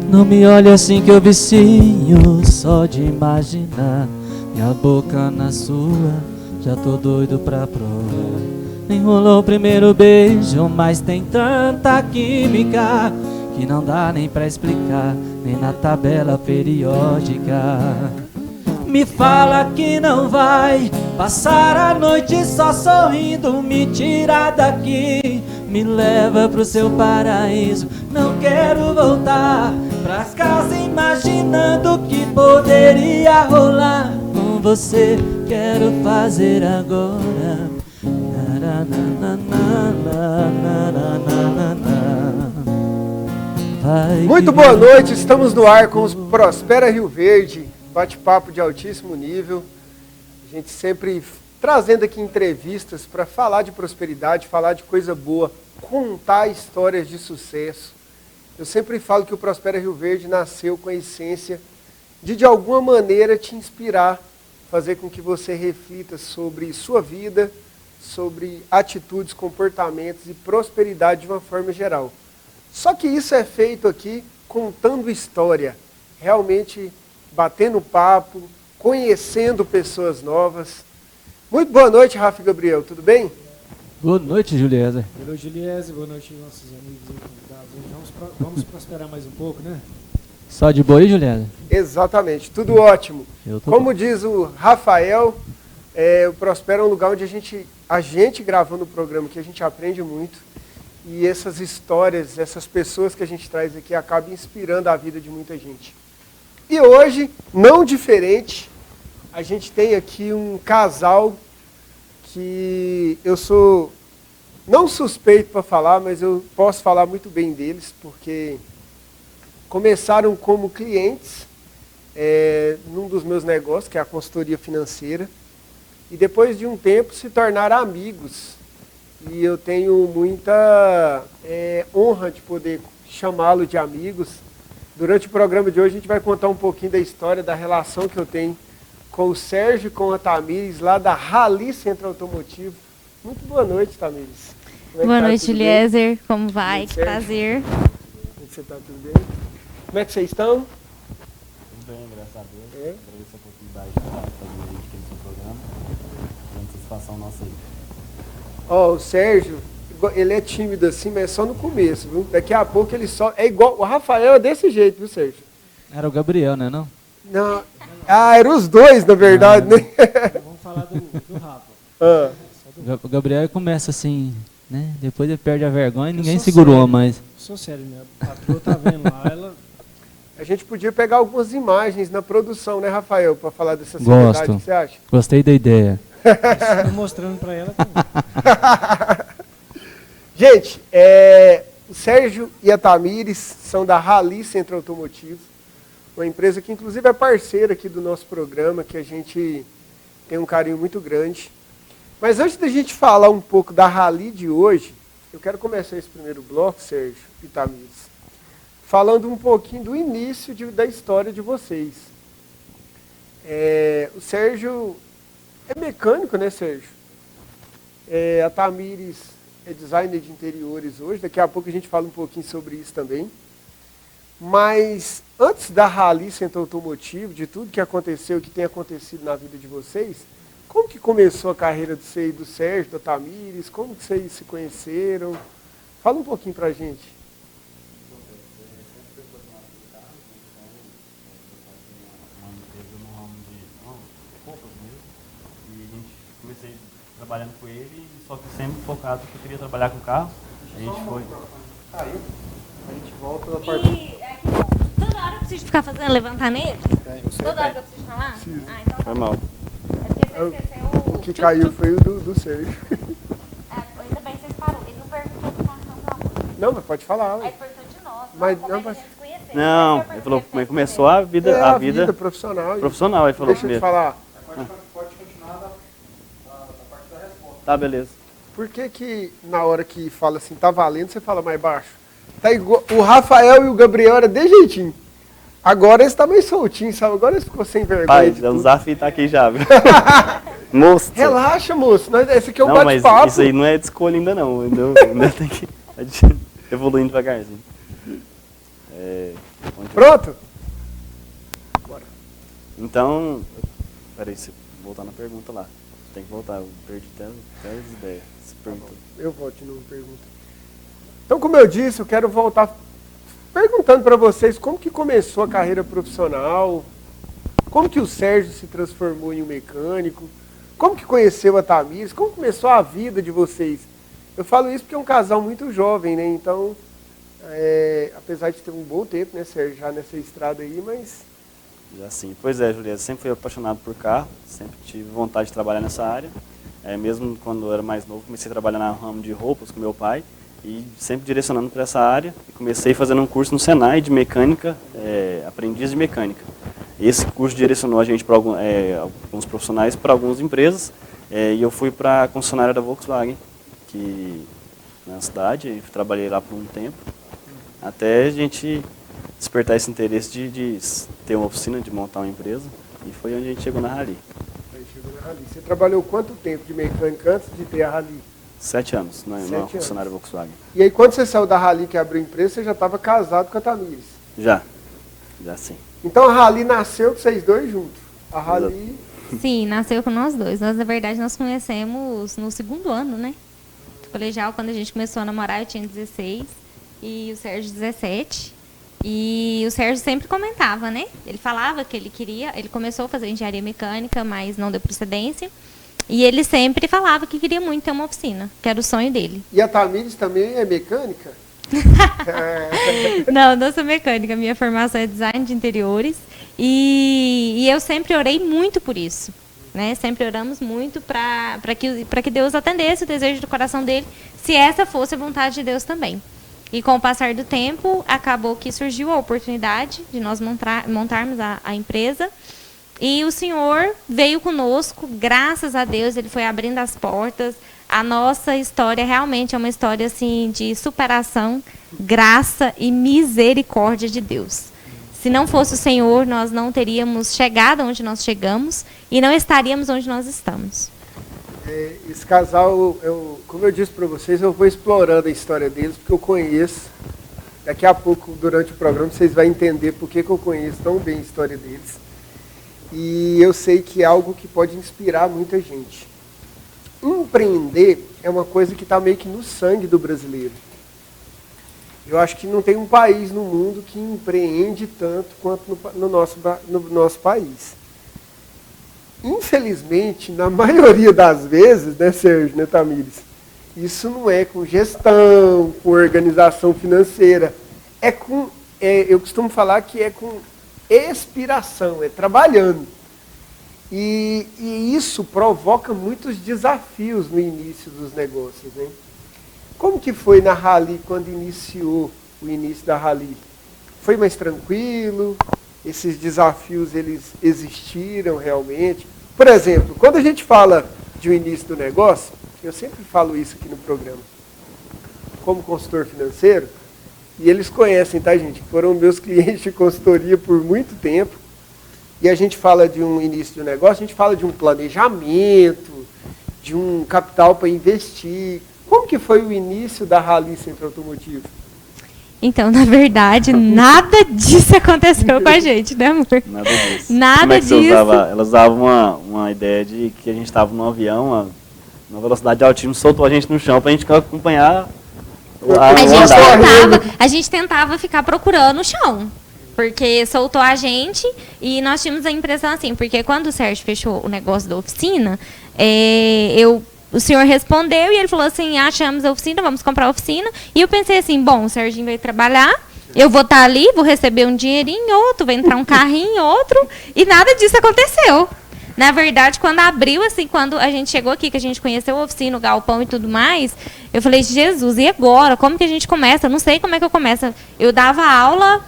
Não me olhe assim que eu vicio, só de imaginar minha boca na sua, já tô doido pra provar. Enrolou o primeiro beijo, mas tem tanta química que não dá nem pra explicar, nem na tabela periódica. Me fala que não vai passar a noite só sorrindo, me tira daqui, me leva pro seu paraíso. Não quero voltar pra casa imaginando o que poderia rolar com você. Quero fazer agora. Muito boa noite, estamos no ar com os Prospera Rio Verde, bate-papo de altíssimo nível. A gente sempre trazendo aqui entrevistas para falar de prosperidade, falar de coisa boa, contar histórias de sucesso. Eu sempre falo que o Prospera Rio Verde nasceu com a essência de alguma maneira te inspirar, fazer com que você reflita sobre sua vida, sobre atitudes, comportamentos e prosperidade de uma forma geral. Só que isso é feito aqui contando história, realmente batendo papo, conhecendo pessoas novas. Muito boa noite, Rafa e Gabriel, tudo bem? Boa noite, Juliezer. Boa noite, Juliezer. Boa noite, nossos amigos e convidados. Vamos prosperar mais um pouco, né? Só de boa aí, Juliezer? Exatamente, tudo ótimo. Como bom. diz o Rafael, o Prospera é um lugar onde a gente gravando o programa, que a gente aprende muito. E essas histórias, essas pessoas que a gente traz aqui acabam inspirando a vida de muita gente. E hoje, não diferente, a gente tem aqui um casal que eu sou não suspeito para falar, mas eu posso falar muito bem deles, porque começaram como clientes num dos meus negócios, que é a consultoria financeira, e depois de um tempo se tornaram amigos. E eu tenho muita honra de poder chamá-lo de amigos. Durante o programa de hoje a gente vai contar um pouquinho da história, da relação que eu tenho com o Sérgio e com a Tamires, lá da Rally Centro Automotivo. Muito boa noite, Tamires. Boa noite, Juliezer. Como vai? Que prazer. Como você está? Tudo bem? Como é que vocês estão? Tudo bem, graças a Deus. Agradeço a oportunidade de fazer aqui no seu programa. Uma satisfação nossa aí. Ó, o Sérgio, ele é tímido assim, mas é só no começo, viu? Daqui a pouco ele só... É igual... O Rafael é desse jeito, viu, Sérgio? Era o Gabriel, né, não? Não. Ah, eram os dois, na verdade, né? Vamos falar do Rafa. O Gabriel começa assim, né? Depois ele perde a vergonha e ninguém segurou sério, mais. Sou sério, minha patroa tá vendo lá, ela... A gente podia pegar algumas imagens na produção, né, Rafael? Para falar dessa seriedade, Gosto. o que você acha? Gostei da ideia. Estou mostrando para ela também. Gente, o Sérgio e a Tamires são da Rally Centro Automotivo, uma empresa que inclusive é parceira aqui do nosso programa, que a gente tem um carinho muito grande. Mas antes da gente falar um pouco da Rally de hoje, eu quero começar esse primeiro bloco, Sérgio e Tamires, falando um pouquinho do início da história de vocês. O Sérgio é mecânico, né, Sérgio? A Tamires é designer de interiores hoje, daqui a pouco a gente fala um pouquinho sobre isso também. Mas antes da Rally Centro Automotivo, de tudo que aconteceu e que tem acontecido na vida de vocês, como que começou a carreira de você e do Sérgio, da Tamires? Como que vocês se conheceram? Fala um pouquinho pra gente. Comecei trabalhando com ele, só que sempre focado que eu queria trabalhar com carro. A gente foi. Caiu. A gente volta na parte. Toda hora eu preciso ficar fazendo levantamento? Toda hora que eu preciso falar? Preciso. Ah, então Foi mal. é porque você esqueceu O que caiu foi o do Sérgio. Ainda bem que vocês parou. Ele não perguntou do cartão não. Não, mas pode falar. Aí Ué. ele perguntou de nós. Mas como não, é que a mas- gente se conheceu? Não, Essa é a ele falou pergunta como que começou a vida, É a vida profissional. profissional. Ele falou Deixa eu te primeiro. falar. Pode continuar da parte da resposta. Tá, beleza. Por que na hora que fala assim, tá valendo, você fala mais baixo? Tá igual, o Rafael e o Gabriel era de jeitinho. Agora eles tá meio soltinho, sabe? Agora eles ficou sem vergonha. Pai, de é um tudo. desafio tá aqui já, viu? Moço. Relaxa, moço. Esse aqui é um Não, mas bate-papo. isso aí não é de escolha ainda não. Ainda tem que evoluindo devagarzinho. Pronto? Bora. Então, peraí, se voltar na pergunta lá. Tem que voltar, eu perdi até as ideias. Você perguntou. Eu volto de novo, pergunta. Então, como eu disse, eu quero voltar perguntando para vocês como que começou a carreira profissional, como que o Sérgio se transformou em um mecânico, como que conheceu a Tamires, como começou a vida de vocês. Eu falo isso porque é um casal muito jovem, né? Então, apesar de ter um bom tempo, né, Sérgio, já nessa estrada aí, mas... Já sim. Pois é, Julieta, sempre fui apaixonado por carro, sempre tive vontade de trabalhar nessa área. Mesmo quando eu era mais novo, comecei a trabalhar na ramo de roupas com meu pai e sempre direcionando para essa área. E comecei fazendo um curso no Senai de mecânica, aprendiz de mecânica. Esse curso direcionou a gente para alguns profissionais, para algumas empresas, e eu fui para a concessionária da Volkswagen, que na cidade, e trabalhei lá por um tempo, até a gente despertar esse interesse de ter uma oficina, de montar uma empresa, e foi onde a gente chegou na Rally. Aí chegou na Rally. Você trabalhou quanto tempo de mecânica antes de ter a Rally? 7 anos, na concessionária Volkswagen. E aí, quando você saiu da Rally, que abriu a empresa, você já estava casado com a Tamires? Já sim. Então a Rally nasceu com vocês dois juntos? A Rally... Sim, nasceu com nós dois. Nós, na verdade, nós conhecemos no segundo ano, né? Do colegial, quando a gente começou a namorar, eu tinha 16 e o Sérgio 17. E o Sérgio sempre comentava, né? Ele falava que ele começou a fazer engenharia mecânica, mas não deu procedência. E ele sempre falava que queria muito ter uma oficina, que era o sonho dele. E a Tamires também é mecânica? Não sou mecânica, minha formação é design de interiores. E eu sempre orei muito por isso. Né? Sempre oramos muito para que Deus atendesse o desejo do coração dele, se essa fosse a vontade de Deus também. E com o passar do tempo, acabou que surgiu a oportunidade de nós montarmos a empresa. E o Senhor veio conosco, graças a Deus, Ele foi abrindo as portas. A nossa história realmente é uma história assim, de superação, graça e misericórdia de Deus. Se não fosse o Senhor, nós não teríamos chegado onde nós chegamos e não estaríamos onde nós estamos. Esse casal, como eu disse para vocês, eu vou explorando a história deles, porque eu conheço. Daqui a pouco, durante o programa, vocês vão entender por que eu conheço tão bem a história deles. E eu sei que é algo que pode inspirar muita gente. Empreender é uma coisa que está meio que no sangue do brasileiro. Eu acho que não tem um país no mundo que empreende tanto quanto no nosso país. Infelizmente, na maioria das vezes, né, Sérgio, né, Tamires? Isso não é com gestão, com organização financeira. Eu costumo falar que é com expiração, é trabalhando. E isso provoca muitos desafios no início dos negócios, né? Como que foi na Rally quando iniciou o início da Rally? Foi mais tranquilo? Esses desafios, eles existiram realmente? Por exemplo, quando a gente fala de um início do negócio, eu sempre falo isso aqui no programa, como consultor financeiro, e eles conhecem, tá, gente? Foram meus clientes de consultoria por muito tempo, e a gente fala de um início de um negócio, a gente fala de um planejamento, de um capital para investir. Como que foi o início da Rally Centro Automotivo? Então, na verdade, nada disso aconteceu com a gente, né, amor? Nada disso. Nada Como é que disso. Elas usavam uma ideia de que a gente estava num avião, uma velocidade altíssima, soltou a gente no chão para a gente acompanhar A gente tentava ficar procurando o chão. Porque soltou a gente e nós tínhamos a impressão assim, porque quando o Sérgio fechou o negócio da oficina, o senhor respondeu e ele falou assim, achamos a oficina, vamos comprar a oficina. E eu pensei assim, bom, o Serginho vai trabalhar, eu vou estar ali, vou receber um dinheirinho, outro, vai entrar um carrinho, outro, e nada disso aconteceu. Na verdade, quando abriu, assim, quando a gente chegou aqui, que a gente conheceu a oficina, o galpão e tudo mais, eu falei, Jesus, e agora? Como que a gente começa? Eu não sei como é que eu começo. Eu dava aula,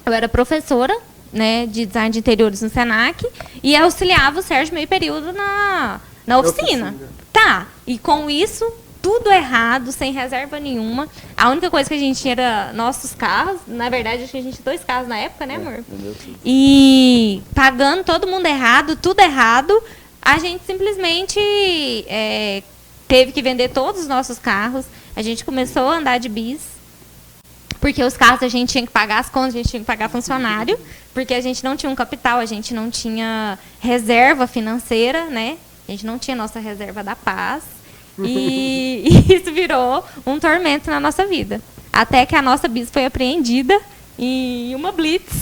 eu era professora, né, de design de interiores no Senac, e auxiliava o Sérgio meio período na oficina. Tá, e com isso, tudo errado, sem reserva nenhuma. A única coisa que a gente tinha era nossos carros. Na verdade, acho que a gente tinha 2 carros na época, né, amor? E pagando todo mundo errado, tudo errado. a gente simplesmente teve que vender todos os nossos carros. A gente começou a andar de bis, porque os carros a gente tinha que pagar as contas, a gente tinha que pagar funcionário, porque a gente não tinha um capital, a gente não tinha reserva financeira, né? A gente não tinha nossa reserva da paz. E isso virou um tormento na nossa vida. Até que a nossa bis foi apreendida em uma blitz.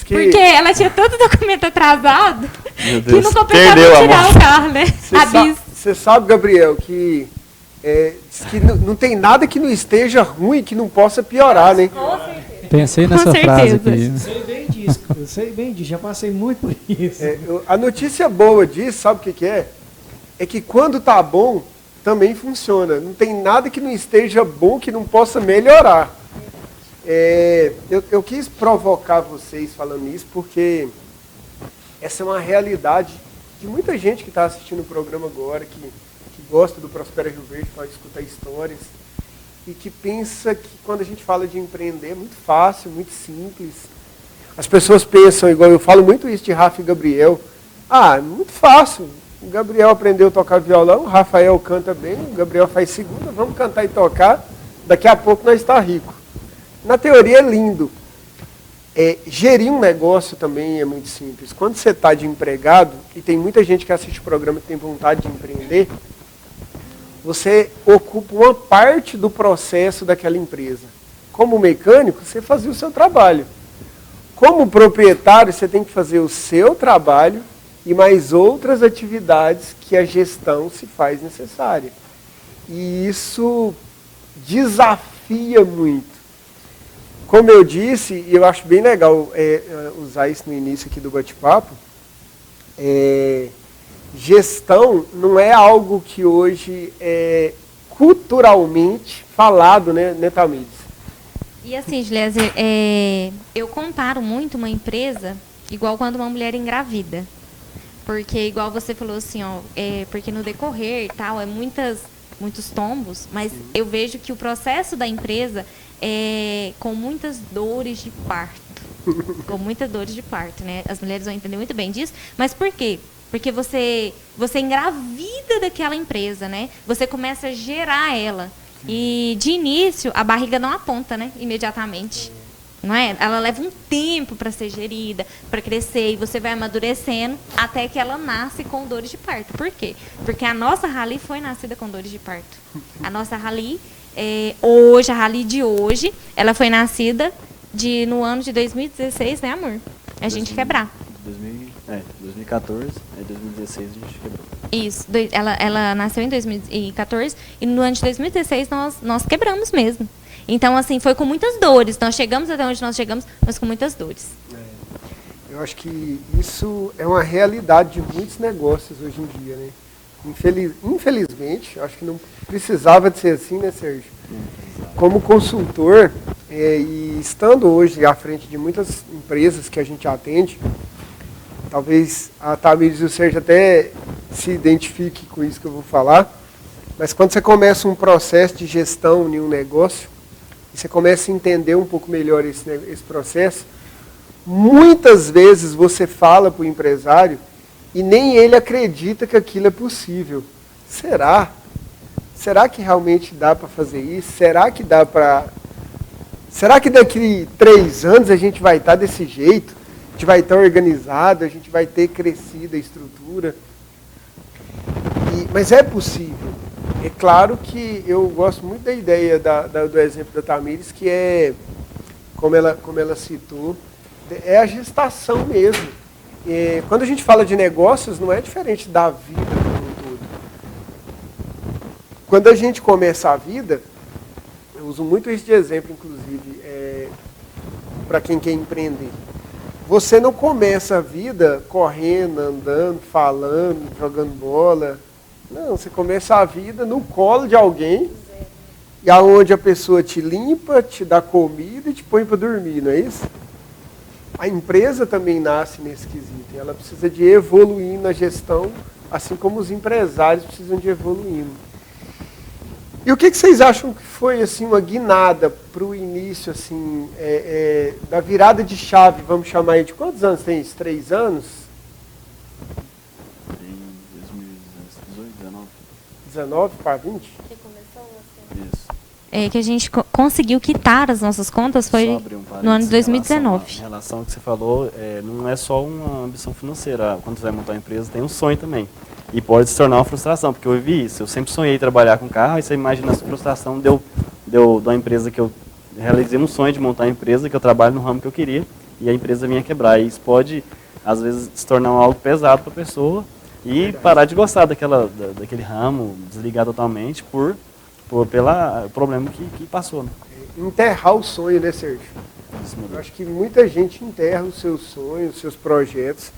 Porque ela tinha tanto documento atrasado que não compensava tirar o carro, né? A bis. Você sabe, Gabriel, que diz que não tem nada que não esteja ruim, que não possa piorar, né? Pensei nessa frase aqui. Eu sei bem disso, já passei muito por isso. A notícia boa disso, sabe o que é? É que quando tá bom, também funciona. Não tem nada que não esteja bom que não possa melhorar. Eu quis provocar vocês falando isso, porque essa é uma realidade de muita gente que está assistindo o programa agora, que gosta do Prospera Rio Verde, pode escutar histórias, e que pensa que quando a gente fala de empreender é muito fácil, muito simples. As pessoas pensam, igual eu falo muito isso de Rafa e Gabriel, muito fácil. O Gabriel aprendeu a tocar violão, o Rafael canta bem, o Gabriel faz segunda, vamos cantar e tocar, daqui a pouco nós está rico. Na teoria é lindo. Gerir um negócio também é muito simples. Quando você está de empregado, e tem muita gente que assiste o programa que tem vontade de empreender, você ocupa uma parte do processo daquela empresa. Como mecânico, você fazia o seu trabalho. Como proprietário, você tem que fazer o seu trabalho e mais outras atividades que a gestão se faz necessária. E isso desafia muito. Como eu disse, e eu acho bem legal usar isso no início aqui do bate-papo, gestão não é algo que hoje é culturalmente falado, né, Tamires? E assim, Gleiser, eu comparo muito uma empresa igual quando uma mulher engravida. Porque, igual você falou assim, porque no decorrer e tal, muitos tombos, mas eu vejo que o processo da empresa com muitas dores de parto. Com muitas dores de parto, né? As mulheres vão entender muito bem disso. Mas por quê? Porque você engravida daquela empresa, né? Você começa a gerar ela. E, de início, a barriga não aponta, né? Imediatamente. Não é? Ela leva um tempo para ser gerida, para crescer, e você vai amadurecendo até que ela nasce com dores de parto. Por quê? Porque a nossa Rally foi nascida com dores de parto. A nossa Rally, a Rally de hoje, ela foi nascida no ano de 2016, né, amor? A gente quebrar. 2014, aí 2016 a gente quebrou. Isso, ela nasceu em 2014 e no ano de 2016 nós quebramos mesmo. Então, assim, foi com muitas dores. Nós chegamos até onde nós chegamos, mas com muitas dores. Eu acho que isso é uma realidade de muitos negócios hoje em dia, né? Infelizmente, acho que não precisava de ser assim, né, Sérgio? Como consultor, e estando hoje à frente de muitas empresas que a gente atende, talvez a Tamires e o Sérgio até se identifiquem com isso que eu vou falar, mas quando você começa um processo de gestão em um negócio, e você começa a entender um pouco melhor esse processo, muitas vezes você fala para o empresário e nem ele acredita que aquilo é possível. Será? Será que realmente dá para fazer isso? Será que dá para... Será que daqui 3 anos a gente vai estar desse jeito? A gente vai estar organizado, a gente vai ter crescido a estrutura? Mas é possível. É claro que eu gosto muito da ideia do exemplo da Tamires, que é, como ela citou, é a gestação mesmo. Quando a gente fala de negócios, não é diferente da vida como um todo. Quando a gente começa a vida, eu uso muito isso de exemplo, inclusive, para quem quer empreender. Você não começa a vida correndo, andando, falando, jogando bola. Não, você começa a vida no colo de alguém, e aonde a pessoa te limpa, te dá comida e te põe para dormir, não é isso? A empresa também nasce nesse quesito. Ela precisa de evoluir na gestão, assim como os empresários precisam de evoluir. E o que vocês acham que foi assim, uma guinada para o início assim, da virada de chave, vamos chamar aí, de quantos anos tem isso? 3 anos? 19 para 20? Isso. Que a gente conseguiu quitar as nossas contas Só foi abrir um parênteses no ano de em relação 2019. Em relação ao que você falou, não é só uma ambição financeira. Quando você vai montar uma empresa, tem um sonho também. E pode se tornar uma frustração, porque eu vivi isso. Eu sempre sonhei trabalhar com carro, aí você imagina a frustração da empresa que eu realizei um sonho de montar uma empresa, que eu trabalho no ramo que eu queria, e a empresa vinha quebrar. E isso pode, às vezes, se tornar algo pesado para a pessoa e parar de gostar daquele ramo, desligar totalmente pelo problema que passou. Né? Enterrar o sonho, né, Sérgio? Eu acho que muita gente enterra os seus sonhos, os seus projetos,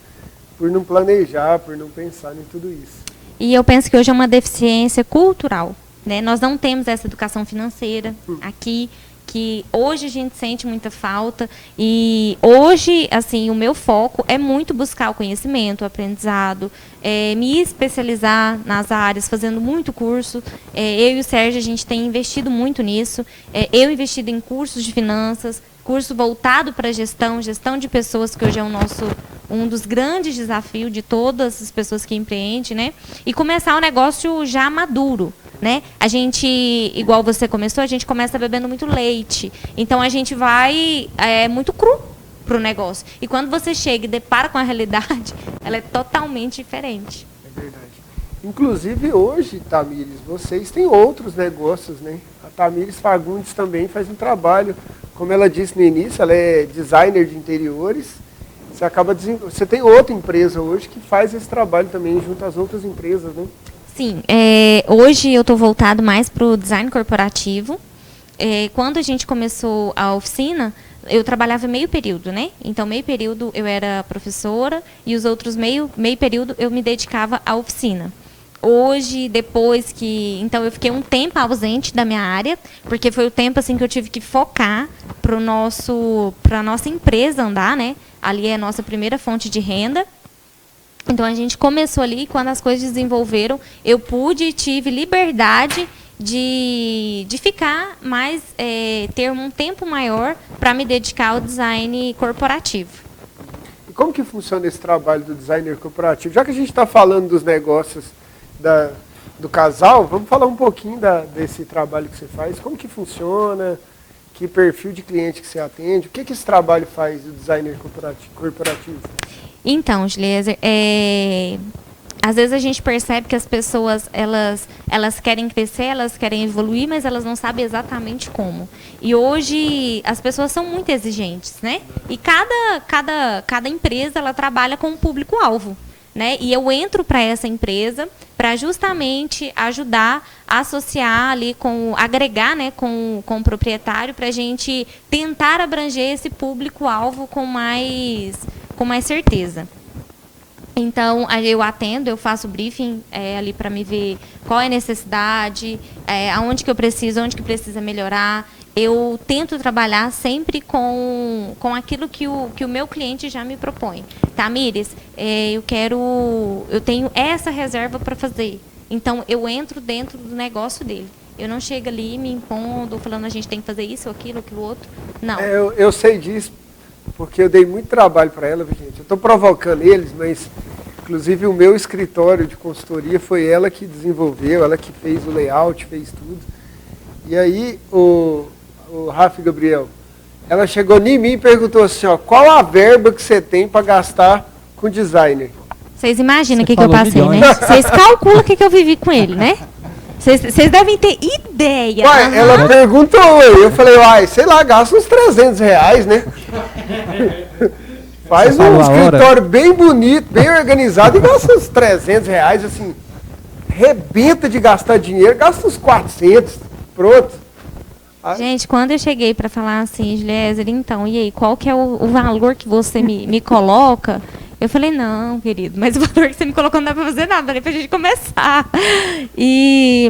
por não planejar, por não pensar em tudo isso. E eu penso que hoje é uma deficiência cultural, né? Nós não temos essa educação financeira aqui, que hoje a gente sente muita falta. E hoje, assim, o meu foco é muito buscar o conhecimento, o aprendizado, me especializar nas áreas, fazendo muito curso. Eu e o Sérgio, a gente tem investido muito nisso. Eu investido em cursos de finanças, curso voltado para gestão de pessoas, que hoje é um dos grandes desafios de todas as pessoas que empreendem, né? E começar o negócio já maduro, né? A gente, igual você começou, a gente começa bebendo muito leite. Então, a gente vai muito cru para o negócio. E quando você chega e depara com a realidade, ela é totalmente diferente. É verdade. Inclusive, hoje, Tamires, vocês têm outros negócios, né? A Tamires Fagundes também faz um trabalho. Como ela disse no início, ela é designer de interiores. Você tem outra empresa hoje que faz esse trabalho também junto às outras empresas, né? Sim, hoje eu estou voltado mais para o design corporativo. Quando a gente começou a oficina, eu trabalhava meio período, né? Então, meio período eu era professora e os outros meio período eu me dedicava à oficina. Hoje, depois que... Então, eu fiquei um tempo ausente da minha área, porque foi o tempo assim, que eu tive que focar para a nossa empresa andar, né? Ali é a nossa primeira fonte de renda. Então, a gente começou ali, quando as coisas desenvolveram, eu tive liberdade de ficar mais, ter um tempo maior para me dedicar ao design corporativo. E como que funciona esse trabalho do designer corporativo? Já que a gente está falando dos negócios do casal, vamos falar um pouquinho desse trabalho que você faz. Como que funciona? Que perfil de cliente que você atende? O que esse trabalho faz do designer corporativo? Então, Giliezer, às vezes a gente percebe que as pessoas elas querem crescer, elas querem evoluir, mas elas não sabem exatamente como. E hoje as pessoas são muito exigentes, né? E cada empresa ela trabalha com um público-alvo, né? E eu entro para essa empresa para justamente ajudar a associar ali agregar, né, com o proprietário, para a gente tentar abranger esse público-alvo com mais certeza. Então, eu atendo, eu faço briefing ali para me ver qual é a necessidade, aonde que eu preciso, onde que precisa melhorar. Eu tento trabalhar sempre com aquilo que o meu cliente já me propõe. Tamires, eu tenho essa reserva para fazer. Então, eu entro dentro do negócio dele. Eu não chego ali me impondo, falando a gente tem que fazer isso, aquilo outro. Não. Eu sei disso, porque eu dei muito trabalho para ela, gente. Eu estou provocando eles, mas inclusive o meu escritório de consultoria foi ela que desenvolveu, ela que fez o layout, fez tudo. E aí o Rafa e Gabriel, ela chegou em mim e perguntou assim, ó, qual a verba que você tem para gastar com designer? Vocês imaginam o que eu passei, milhões, né? Vocês calculam o que eu vivi com ele, né? Vocês devem ter ideia. Uai, ela perguntou, eu falei, sei lá, gasta uns R$300, né? Faz um escritório bem bonito, bem organizado e gasta uns R$300, assim, rebenta de gastar dinheiro, gasta uns 400, pronto. Gente, quando eu cheguei para falar assim, Giliezer, então, e aí, qual que é o valor que você me coloca? Eu falei, não, querido, mas o valor que você me colocou não dá para fazer nada, falei pra gente começar.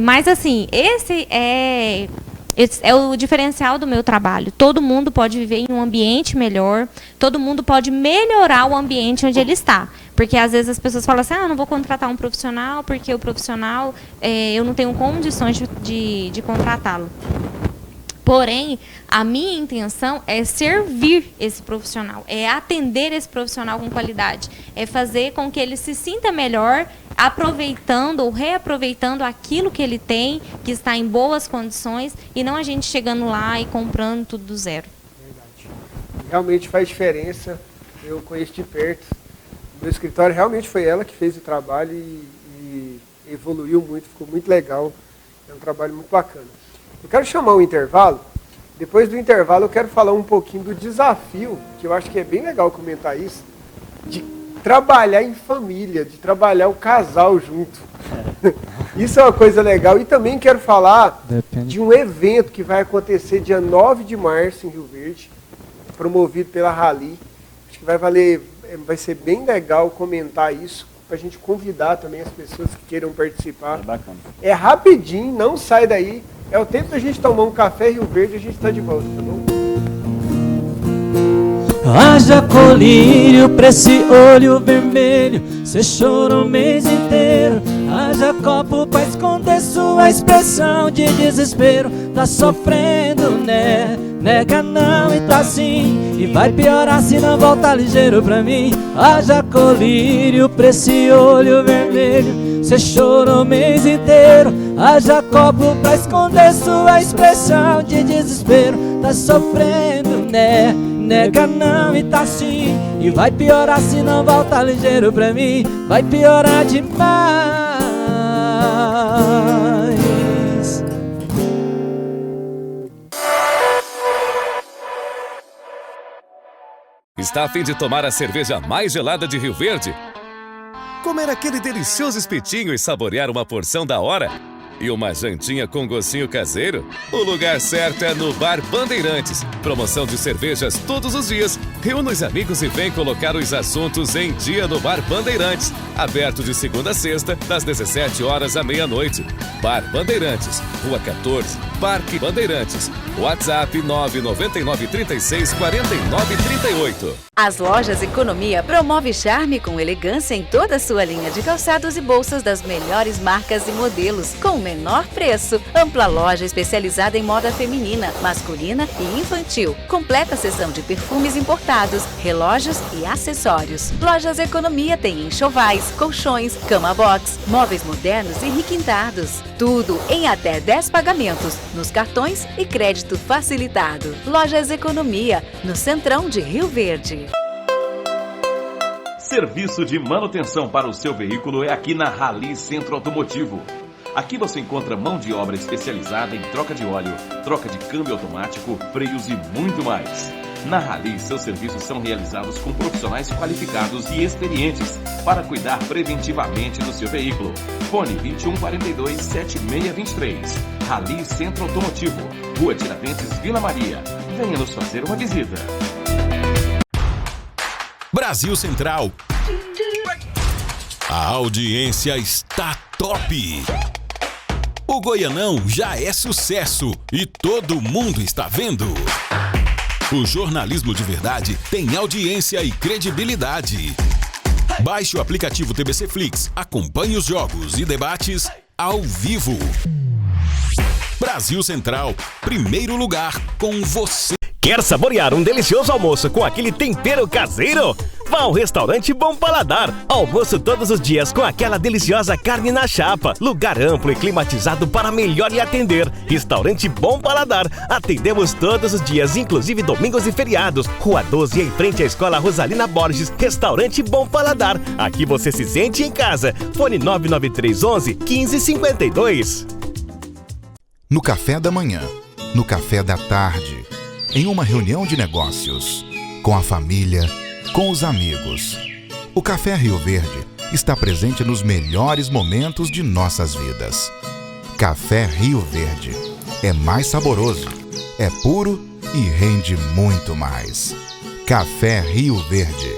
Mas assim, esse é o diferencial do meu trabalho. Todo mundo pode viver em um ambiente melhor, todo mundo pode melhorar o ambiente onde ele está. Porque às vezes as pessoas falam assim, não vou contratar um profissional, porque o profissional, eu não tenho condições de contratá-lo. Porém, a minha intenção é servir esse profissional, é atender esse profissional com qualidade, é fazer com que ele se sinta melhor, aproveitando ou reaproveitando aquilo que ele tem, que está em boas condições, e não a gente chegando lá e comprando tudo do zero. Verdade. Realmente faz diferença, eu conheço de perto. Meu escritório realmente foi ela que fez o trabalho e evoluiu muito, ficou muito legal. É um trabalho muito bacana. Eu quero chamar um intervalo. Depois do intervalo eu quero falar um pouquinho do desafio, que eu acho que é bem legal comentar isso, de trabalhar em família, de trabalhar o casal junto. Isso é uma coisa legal. E também quero falar de um evento que vai acontecer dia 9 de março em Rio Verde, promovido pela Rally. Acho que vai ser bem legal comentar isso, para a gente convidar também as pessoas que queiram participar. É bacana. É rapidinho, não sai daí. É o tempo da gente tomar um café Rio Verde e a gente está de volta, tá bom? Haja colírio pra esse olho vermelho, cê chorou o mês inteiro. Haja copo pra esconder sua expressão de desespero. Tá sofrendo, né? Nega não e tá sim, e vai piorar se não voltar ligeiro pra mim. Haja colírio pra esse olho vermelho, cê chorou o mês inteiro. Haja copo pra esconder sua expressão de desespero. Tá sofrendo, né? Nega não e tá sim, e vai piorar se não voltar ligeiro pra mim. Vai piorar demais. Está a fim de tomar a cerveja mais gelada de Rio Verde? Comer aquele delicioso espetinho e saborear uma porção da hora? E uma jantinha com gostinho caseiro? O lugar certo é no Bar Bandeirantes. Promoção de cervejas todos os dias. Reúna os amigos e vem colocar os assuntos em dia no Bar Bandeirantes. Aberto de segunda a sexta, das 17 horas à meia-noite. Bar Bandeirantes, Rua 14, Parque Bandeirantes. WhatsApp 999364938. As lojas Economia promove charme com elegância em toda a sua linha de calçados e bolsas das melhores marcas e modelos, com o menor preço. Ampla loja especializada em moda feminina, masculina e infantil. Completa seção de perfumes importados, relógios e acessórios. Lojas Economia tem enxovais, colchões, cama box, móveis modernos e requintados. Tudo em até 10 pagamentos, nos cartões e crédito facilitado. Lojas Economia, no centrão de Rio Verde. Serviço de manutenção para o seu veículo é aqui na Rally Centro Automotivo. Aqui você encontra mão de obra especializada em troca de óleo, troca de câmbio automático, freios e muito mais. Na Rally, seus serviços são realizados com profissionais qualificados e experientes para cuidar preventivamente do seu veículo. Fone 2142-7623. Rally Centro Automotivo, Rua Tiradentes, Vila Maria. Venha nos fazer uma visita. Brasil Central. A audiência está top. O Goianão já é sucesso e todo mundo está vendo. O jornalismo de verdade tem audiência e credibilidade. Baixe o aplicativo TBC Flix, acompanhe os jogos e debates ao vivo. Brasil Central, primeiro lugar com você. Quer saborear um delicioso almoço com aquele tempero caseiro? Vá ao Restaurante Bom Paladar. Almoço todos os dias com aquela deliciosa carne na chapa. Lugar amplo e climatizado para melhor lhe atender. Restaurante Bom Paladar. Atendemos todos os dias, inclusive domingos e feriados. Rua 12, em frente à Escola Rosalina Borges. Restaurante Bom Paladar. Aqui você se sente em casa. Fone 99311 1552. No café da manhã, no café da tarde, em uma reunião de negócios, com a família, com os amigos. O Café Rio Verde está presente nos melhores momentos de nossas vidas. Café Rio Verde é mais saboroso, é puro e rende muito mais. Café Rio Verde,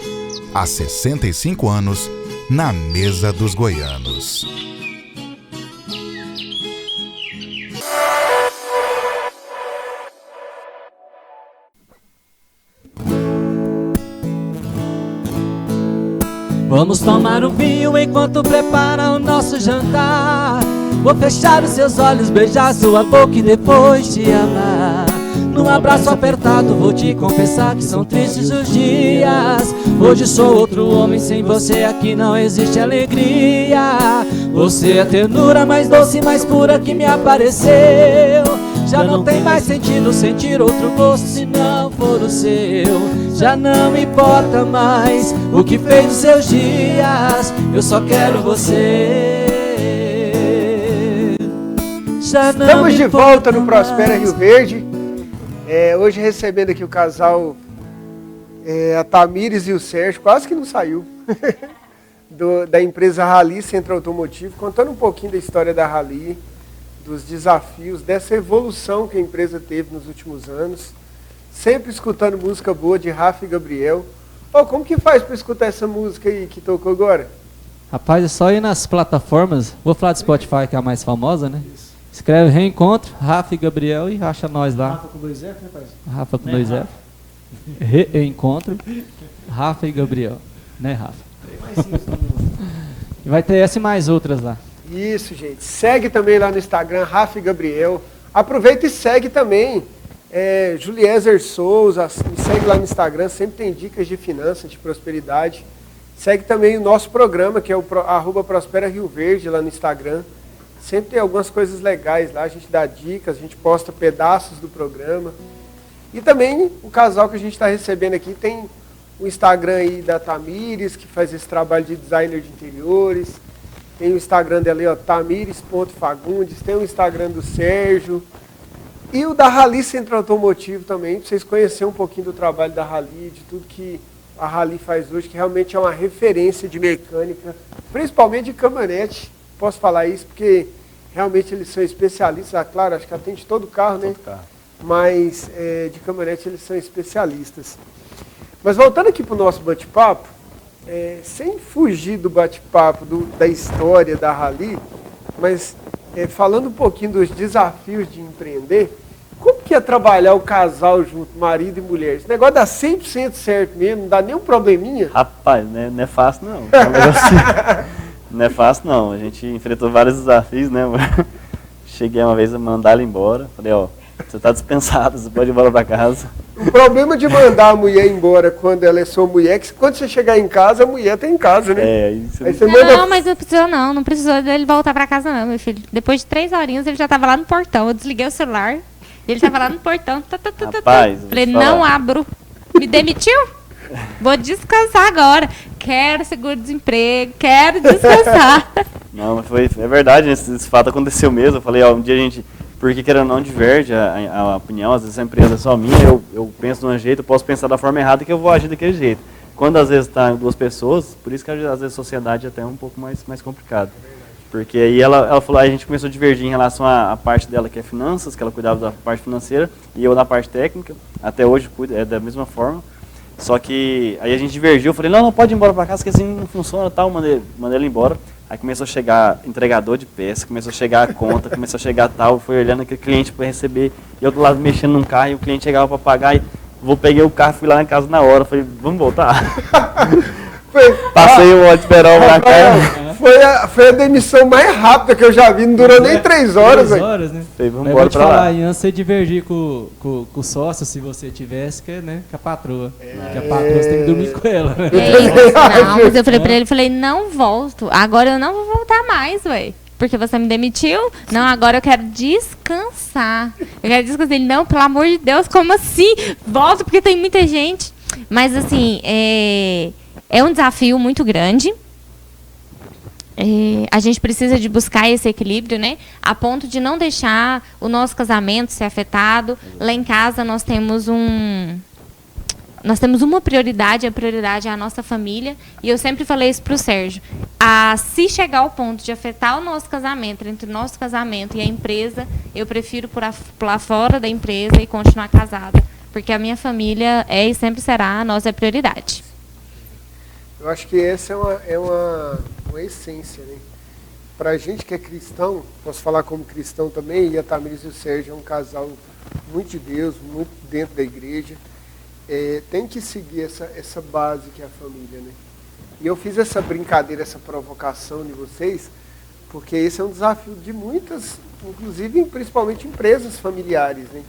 há 65 anos, na mesa dos goianos. Vamos tomar um vinho enquanto prepara o nosso jantar. Vou fechar os seus olhos, beijar sua boca e depois te amar. Num abraço apertado vou te confessar que são tristes os dias. Hoje sou outro homem, sem você aqui não existe alegria. Você é a ternura mais doce e mais pura que me apareceu. Já não tem mais sentido sentir outro gosto se não for o seu. Já não me importa mais o que fez os seus dias, eu só quero você. Já não Estamos de volta no mais. Prospera Rio Verde. Hoje recebendo aqui o casal, a Tamires e o Sérgio, quase que não saiu, da empresa Rally Centro Automotivo, contando um pouquinho da história da Rally, dos desafios, dessa evolução que a empresa teve nos últimos anos, sempre escutando música boa de Rafa e Gabriel. Como que faz para escutar essa música aí que tocou agora? Rapaz, é só ir nas plataformas, vou falar do Spotify que é a mais famosa, né? Escreve Reencontro, Rafa e Gabriel e acha nós lá. Rafa com 2 F, né, pai? Rafa com 2 F. Reencontro, Rafa e Gabriel. Né, Rafa? Mais simples do mundo. E vai ter essa e mais outras lá. Isso, gente. Segue também lá no Instagram, Rafa e Gabriel. Aproveita e segue também Juliezer Souza. Me segue lá no Instagram, sempre tem dicas de finanças, de prosperidade. Segue também o nosso programa, que é o @Prospera Rio Verde, lá no Instagram. Sempre tem algumas coisas legais lá, a gente dá dicas, a gente posta pedaços do programa. E também o casal que a gente está recebendo aqui tem o Instagram aí da Tamires, que faz esse trabalho de designer de interiores. Tem o Instagram dela aí, tamires.fagundes. Tem o Instagram do Sérgio. E o da Rally Centro Automotivo também, para vocês conhecerem um pouquinho do trabalho da Rally, de tudo que a Rally faz hoje, que realmente é uma referência de mecânica, principalmente de caminhonete. Posso falar isso porque realmente eles são especialistas. Claro, acho que atende todo carro, né? Todo carro. Mas de caminhonete eles são especialistas. Mas voltando aqui para o nosso bate-papo, sem fugir do bate-papo da história da Rally, mas falando um pouquinho dos desafios de empreender, como que é trabalhar o casal junto, marido e mulher? Esse negócio dá 100% certo mesmo, não dá nenhum probleminha? Rapaz, não é fácil não. É um negócio não é fácil não, a gente enfrentou vários desafios, né? Cheguei uma vez a mandar ela embora, falei, você está dispensado, você pode ir embora para casa. O problema de mandar a mulher embora quando ela é sua mulher, é que quando você chegar em casa, a mulher tá em casa, né? Aí você Não, mas não precisou não precisou dele voltar para casa não, meu filho. Depois de 3 horinhas ele já estava lá no portão, eu desliguei o celular, ele estava lá no portão. Rapaz, falei, não abro, me demitiu? Vou descansar agora. Quero seguro-desemprego, quero descansar. Não, mas é verdade, esse fato aconteceu mesmo. Eu falei, um dia a gente, porque querendo ou não, diverge a opinião, às vezes a empresa é só minha, eu penso de um jeito, eu posso pensar da forma errada que eu vou agir daquele jeito. Quando às vezes está em 2 pessoas, por isso que às vezes a sociedade é até um pouco mais complicado. Porque aí ela falou, a gente começou a divergir em relação à parte dela que é finanças, que ela cuidava da parte financeira, e eu da parte técnica, até hoje cuido, da mesma forma. Só que aí a gente divergiu, eu falei, não pode ir embora para casa, que assim não funciona, tal, mandei ela embora. Aí começou a chegar entregador de peça, começou a chegar a conta, começou a chegar tal, foi olhando aquele cliente para receber, e eu do lado mexendo num carro, e o cliente chegava para pagar, e peguei o carro, fui lá na casa na hora, falei, vamos voltar. Passei o antiperol na cara. Foi a demissão mais rápida que eu já vi, não durou nem 3 horas. 3 horas, né? Falei, vamos Mas embora vou te pra lá. falar, Ian, você divergir com o sócio, se você tivesse, com a patroa. Porque a patroa você tem que dormir com ela. Né? Não, mas eu falei pra ele, não volto. Agora eu não vou voltar mais, ué. Porque você me demitiu? Não, agora eu quero descansar. Ele, não, pelo amor de Deus, como assim? Volto porque tem muita gente. Mas assim, é um desafio muito grande. A gente precisa de buscar esse equilíbrio, né? A ponto de não deixar o nosso casamento ser afetado. Lá em casa nós temos uma prioridade, a prioridade é a nossa família. E eu sempre falei isso para o Sérgio. Se chegar ao ponto de afetar o nosso casamento, entre o nosso casamento e a empresa, eu prefiro pular fora da empresa e continuar casada. Porque a minha família é e sempre será a nossa prioridade. Eu acho que essa é uma essência, né? Para a gente que é cristão, posso falar como cristão também, e a Tamires e o Sérgio é um casal muito de Deus, muito dentro da igreja, tem que seguir essa base que é a família, né? E eu fiz essa brincadeira, essa provocação de vocês, porque esse é um desafio de muitas, inclusive principalmente empresas familiares, né?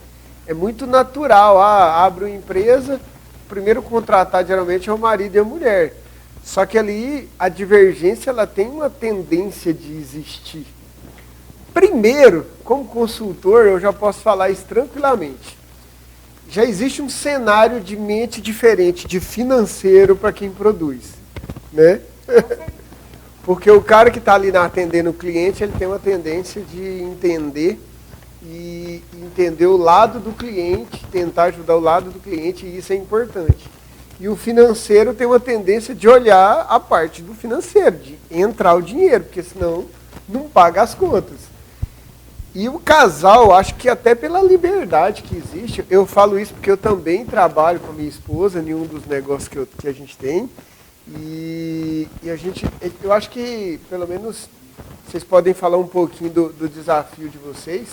É muito natural, abre uma empresa, o primeiro contratado geralmente é o marido e a mulher. Só que ali a divergência ela tem uma tendência de existir. Primeiro, como consultor, eu já posso falar isso tranquilamente. Já existe um cenário de mente diferente, de financeiro para quem produz, né? Porque o cara que está ali atendendo o cliente, ele tem uma tendência de entender e entender o lado do cliente, tentar ajudar o lado do cliente, e isso é importante. E o financeiro tem uma tendência de olhar a parte do financeiro, de entrar o dinheiro, porque senão não paga as contas. E o casal, acho que até pela liberdade que existe, eu falo isso porque eu também trabalho com a minha esposa em um dos negócios que a gente tem, e eu acho que, pelo menos, vocês podem falar um pouquinho do desafio de vocês,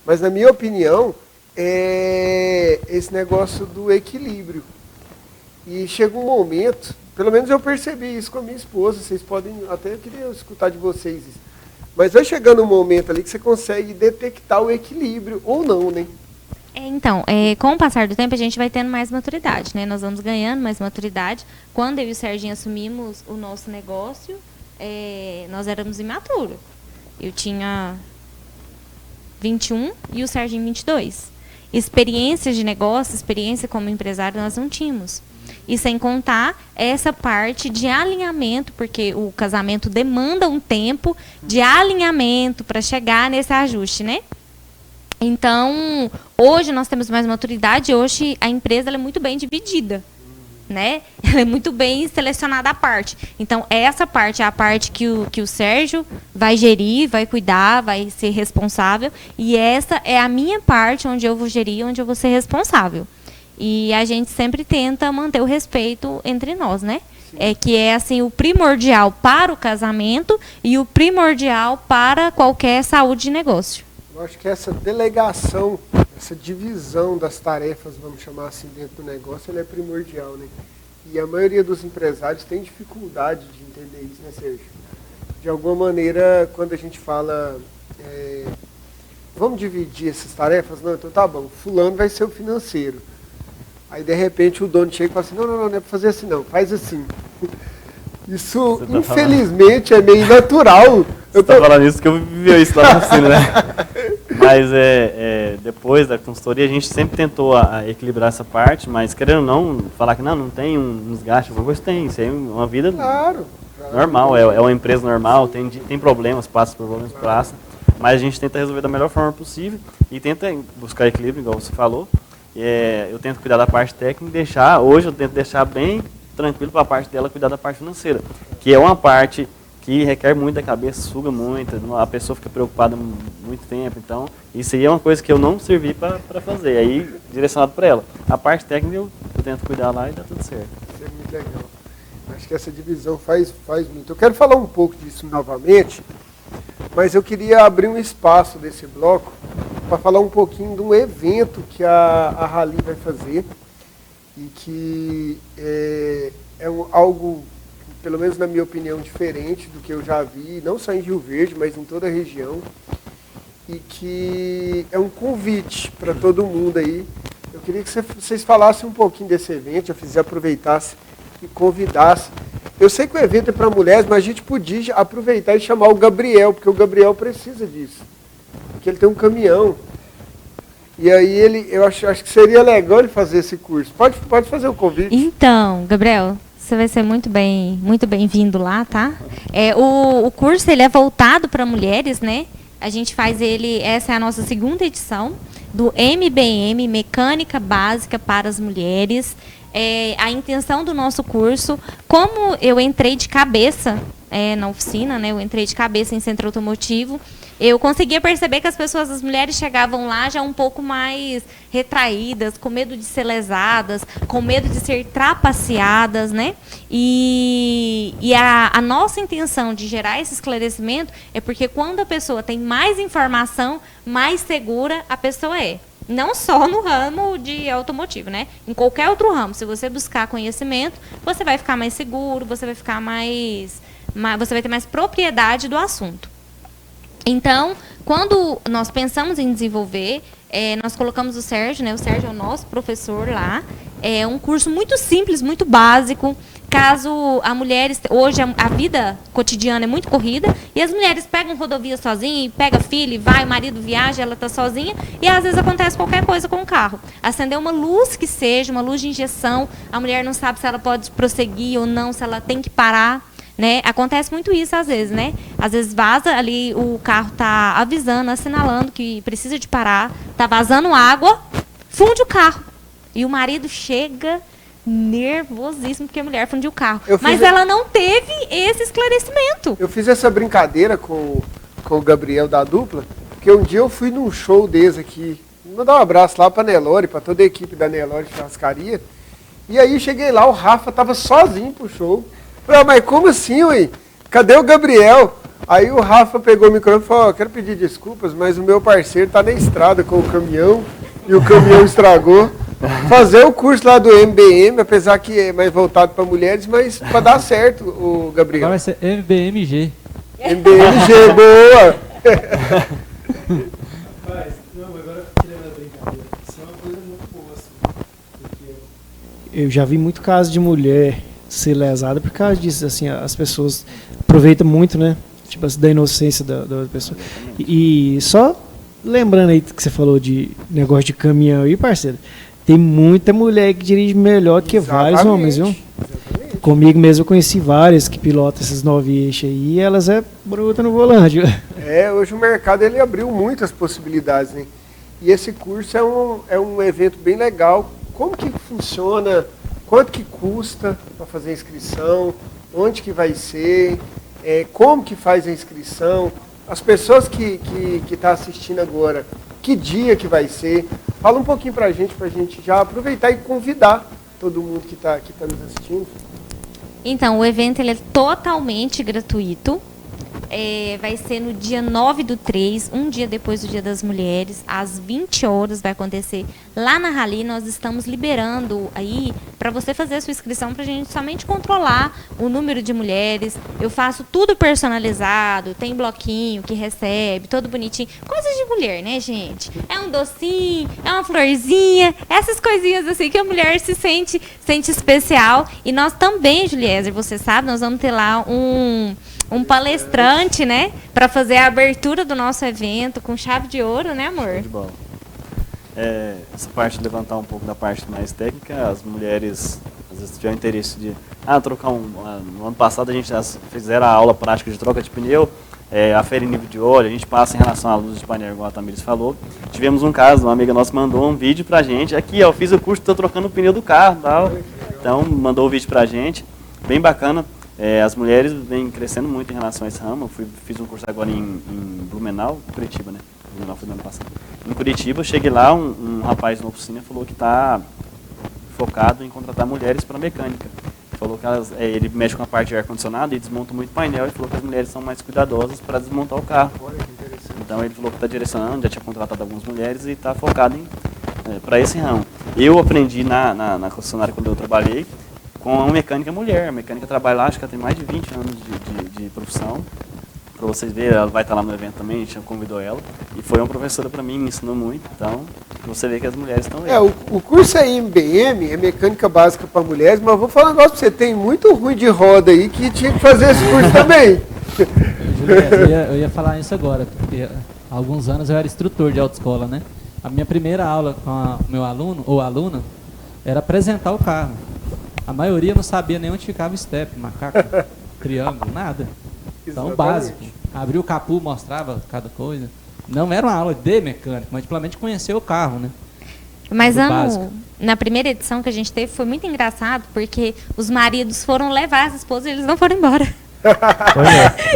mas na minha opinião, é esse negócio do equilíbrio. E chega um momento, pelo menos eu percebi isso com a minha esposa, vocês podem, até eu queria escutar de vocês isso, mas vai chegando um momento ali que você consegue detectar o equilíbrio, ou não, né? Então, com o passar do tempo, a gente vai tendo mais maturidade, né? Nós vamos ganhando mais maturidade. Quando eu e o Serginho assumimos o nosso negócio, nós éramos imaturos. Eu tinha 21 e o Serginho 22. Experiências de negócio, experiência como empresário, nós não tínhamos. E sem contar essa parte de alinhamento, porque o casamento demanda um tempo de alinhamento para chegar nesse ajuste, né? Então, hoje nós temos mais maturidade, hoje a empresa ela é muito bem dividida, né? Ela é muito bem selecionada à parte. Então, essa parte é a parte que o Sérgio vai gerir, vai cuidar, vai ser responsável. E essa é a minha parte onde eu vou gerir, onde eu vou ser responsável. E a gente sempre tenta manter o respeito entre nós, né? Que é assim o primordial para o casamento e o primordial para qualquer saúde de negócio. Eu acho que essa delegação, essa divisão das tarefas, vamos chamar assim, dentro do negócio, ela é primordial, né? E a maioria dos empresários tem dificuldade de entender isso, né, Sérgio? De alguma maneira, quando a gente fala, vamos dividir essas tarefas? Não, então tá bom, fulano vai ser o financeiro. Aí, de repente, o dono chega e fala assim, não é para fazer assim não, faz assim. Isso, infelizmente, é meio natural. Você está falando isso que eu vivi isso lá na oficina, né? Mas depois da consultoria, a gente sempre tentou equilibrar essa parte, mas querendo ou não, falar que não tem uns gastos, alguma coisa tem. Isso é uma vida normal, é uma empresa normal, tem problemas, passa por problemas, passa. Mas a gente tenta resolver da melhor forma possível e tenta buscar equilíbrio, igual você falou. Eu tento cuidar da parte técnica hoje eu tento deixar bem tranquilo para a parte dela cuidar da parte financeira, que é uma parte que requer muito da cabeça, suga muito, a pessoa fica preocupada muito tempo, então isso aí é uma coisa que eu não servi para fazer, aí direcionado para ela. A parte técnica eu tento cuidar lá e dá tudo certo. Isso é muito legal. Acho que essa divisão faz muito. Eu quero falar um pouco disso novamente, mas eu queria abrir um espaço desse bloco para falar um pouquinho de um evento que a Rally vai fazer e que é algo, pelo menos na minha opinião, diferente do que eu já vi, não só em Rio Verde, mas em toda a região, e que é um convite para todo mundo aí. Eu queria que vocês falassem um pouquinho desse evento, aproveitassem e convidassem. Eu sei que o evento é para mulheres, mas a gente podia aproveitar e chamar o Gabriel, porque o Gabriel precisa disso. Porque ele tem um caminhão. E aí eu acho que seria legal ele fazer esse curso. Pode fazer o convite. Então, Gabriel, você vai ser muito bem-vindo lá, tá? O curso ele é voltado para mulheres, né? A gente faz essa é a nossa segunda edição do MBM, Mecânica Básica para as Mulheres. A intenção do nosso curso, como eu entrei de cabeça na oficina, né? Eu entrei de cabeça em centro automotivo, eu conseguia perceber que as mulheres chegavam lá já um pouco mais retraídas, com medo de ser lesadas, com medo de ser trapaceadas, né? E a nossa intenção de gerar esse esclarecimento é porque quando a pessoa tem mais informação, mais segura a pessoa é. Não só no ramo de automotivo, né? Em qualquer outro ramo, se você buscar conhecimento, você vai ficar mais seguro, você vai ter mais propriedade do assunto. Então, Quando nós pensamos em desenvolver, nós colocamos o Sérgio, né? O Sérgio é o nosso professor lá. É um curso muito simples, muito básico. Caso a mulher... Hoje a vida cotidiana é muito corrida e as mulheres pegam rodovia sozinha, pega filho, vai, o marido viaja, ela está sozinha e às vezes acontece qualquer coisa com o carro. Acender uma luz que seja, uma luz de injeção, a mulher não sabe se ela pode prosseguir ou não, se ela tem que parar. Né? Acontece muito isso às vezes, né? Às vezes vaza ali, o carro está avisando, assinalando que precisa de parar, está vazando água, funde o carro. E o marido chega nervosíssimo porque a mulher fundiu o carro. Mas ela não teve esse esclarecimento. Eu fiz essa brincadeira com o Gabriel da dupla, porque um dia eu fui num show desse aqui, mandar um abraço lá para a Nelore, para toda a equipe da Nelore Churrascaria, e aí cheguei lá, o Rafa estava sozinho pro show. Falei, mas como assim, ué? Cadê o Gabriel? Aí o Rafa pegou o microfone e falou, quero pedir desculpas, mas o meu parceiro está na estrada com o caminhão, e o caminhão estragou. Fazer o curso lá do MBM, apesar que é mais voltado para mulheres, mas para dar certo, o Gabriel. Agora vai ser MBMG. MBMG, boa! Mas, não, agora eu queria dar brincadeira. Isso é uma coisa muito boa, assim. Porque eu já vi muito caso de mulher ser lesada por causa disso, assim, as pessoas aproveitam muito, né? Tipo, da inocência da pessoa. E só lembrando aí que você falou de negócio de caminhão aí, parceiro, tem muita mulher que dirige melhor do que vários homens, viu? Exatamente. Comigo mesmo eu conheci várias que pilotam esses 9 eixos aí e elas é bruta no volante. Hoje o mercado ele abriu muitas possibilidades, né? E esse curso é um evento bem legal. Como que funciona? Quanto que custa para fazer a inscrição? Onde que vai ser? Como que faz a inscrição? As pessoas que estão assistindo agora, que dia que vai ser? Fala um pouquinho para a gente já aproveitar e convidar todo mundo que tá nos assistindo. Então, o evento ele é totalmente gratuito. Vai ser no dia 9/3, um dia depois do Dia das Mulheres, às 20 horas vai acontecer lá na Rally. Nós estamos liberando aí para você fazer a sua inscrição para a gente somente controlar o número de mulheres. Eu faço tudo personalizado, tem bloquinho que recebe, todo bonitinho. Coisas de mulher, né, gente? É um docinho, é uma florzinha, essas coisinhas assim que a mulher se sente especial. E nós também, Juliezer, você sabe, nós vamos ter lá um palestrante, né, para fazer a abertura do nosso evento com chave de ouro, né, amor? Show de bola. Essa parte de levantar um pouco da parte mais técnica, as mulheres às vezes tiveram interesse de trocar no ano passado a gente fizeram a aula prática de troca de pneu, afere nível de óleo, a gente passa em relação à luz de painel, igual a Tamires falou. Tivemos um caso, uma amiga nossa mandou um vídeo pra gente, aqui eu fiz o curso, estou trocando o pneu do carro, tal. Então mandou o vídeo pra gente, bem bacana. As mulheres vêm crescendo muito em relação a esse ramo. Eu fiz um curso agora em Blumenau, Curitiba, né? Blumenau foi no ano passado. Em Curitiba, cheguei lá, um rapaz na oficina falou que está focado em contratar mulheres para mecânica. Falou que ele mexe com a parte de ar-condicionado e desmonta muito painel e falou que as mulheres são mais cuidadosas para desmontar o carro. Então ele falou que está direcionando, já tinha contratado algumas mulheres e está focado para esse ramo. Eu aprendi na concessionária quando eu trabalhei, com uma mecânica mulher. A mecânica trabalha lá, acho que ela tem mais de 20 anos de profissão. Para vocês verem, ela vai estar lá no evento também, a gente convidou ela. E foi uma professora para mim, me ensinou muito. Então, você vê que as mulheres estão aí. O curso é MBM, é mecânica básica para mulheres, mas eu vou falar um negócio para você, tem muito ruim de roda aí que tinha que fazer esse curso também. Julieta, eu ia falar isso agora, porque há alguns anos eu era instrutor de autoescola, né? A minha primeira aula com o meu aluno ou aluna era apresentar o carro. A maioria não sabia nem onde ficava o step, macaco, triângulo, nada. Então, básico. Abriu o capô, mostrava cada coisa. Não era uma aula de mecânica, mas simplesmente conhecer o carro, né? Mas na primeira edição que a gente teve, foi muito engraçado, porque os maridos foram levar as esposas e eles não foram embora.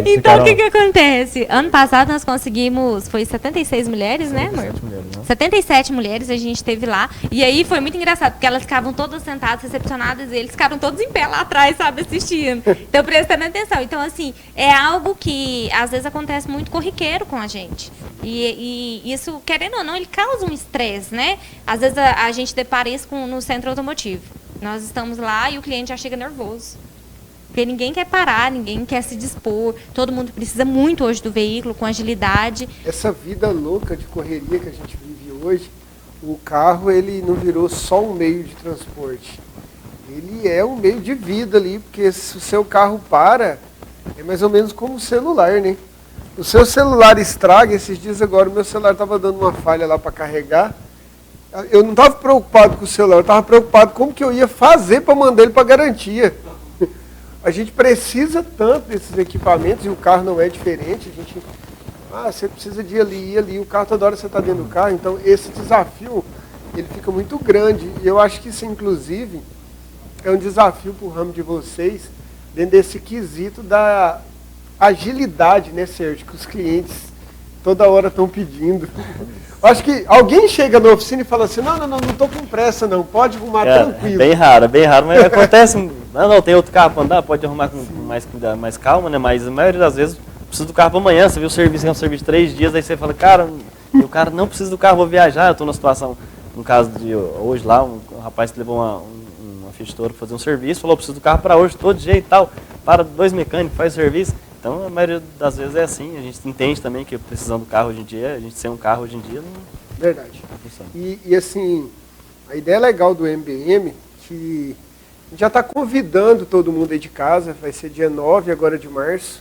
Então, o que acontece? Ano passado nós conseguimos, foi 76 mulheres, né, amor? 77 mulheres a gente teve lá. E aí foi muito engraçado, porque elas ficavam todas sentadas, recepcionadas, e eles ficaram todos em pé lá atrás, sabe, assistindo. Então, prestando atenção. Então, assim, é algo que às vezes acontece muito corriqueiro com a gente. E isso, querendo ou não, ele causa um estresse, né? Às vezes a gente depara isso no centro automotivo. Nós estamos lá e o cliente já chega nervoso. Porque ninguém quer parar, ninguém quer se dispor. Todo mundo precisa muito hoje do veículo, com agilidade. Essa vida louca de correria que a gente vive hoje, o carro ele não virou só um meio de transporte. Ele é um meio de vida ali, porque se o seu carro para, é mais ou menos como o celular, né? O seu celular estraga, esses dias agora o meu celular estava dando uma falha lá para carregar. Eu não estava preocupado com o celular, eu estava preocupado como que eu ia fazer para mandar ele para garantia. A gente precisa tanto desses equipamentos e o carro não é diferente. A gente, você precisa de ir ali, o carro toda hora você está dentro do carro. Então esse desafio ele fica muito grande. E eu acho que isso, inclusive, é um desafio para o ramo de vocês, dentro desse quesito da agilidade, né, Sérgio, que os clientes toda hora estão pedindo. Eu acho que alguém chega na oficina e fala assim, não estou com pressa não, pode arrumar tranquilo. Bem raro, mas acontece, não, tem outro carro para andar, pode arrumar com mais calma, né, mas a maioria das vezes precisa do carro para amanhã, você viu o serviço, é um serviço de 3 dias, aí você fala, cara, o cara não precisa do carro, vou viajar, eu estou numa situação, no caso de hoje lá, um rapaz que levou uma Fiat Toro para fazer um serviço, falou, preciso do carro para hoje, todo jeito e tal, para 2 mecânicos, faz o serviço. Então, a maioria das vezes é assim, a gente entende também que precisando do carro hoje em dia, a gente sem um carro hoje em dia não... Verdade. E assim, a ideia legal do MBM, que a gente já está convidando todo mundo aí de casa, vai ser dia 9 agora de março.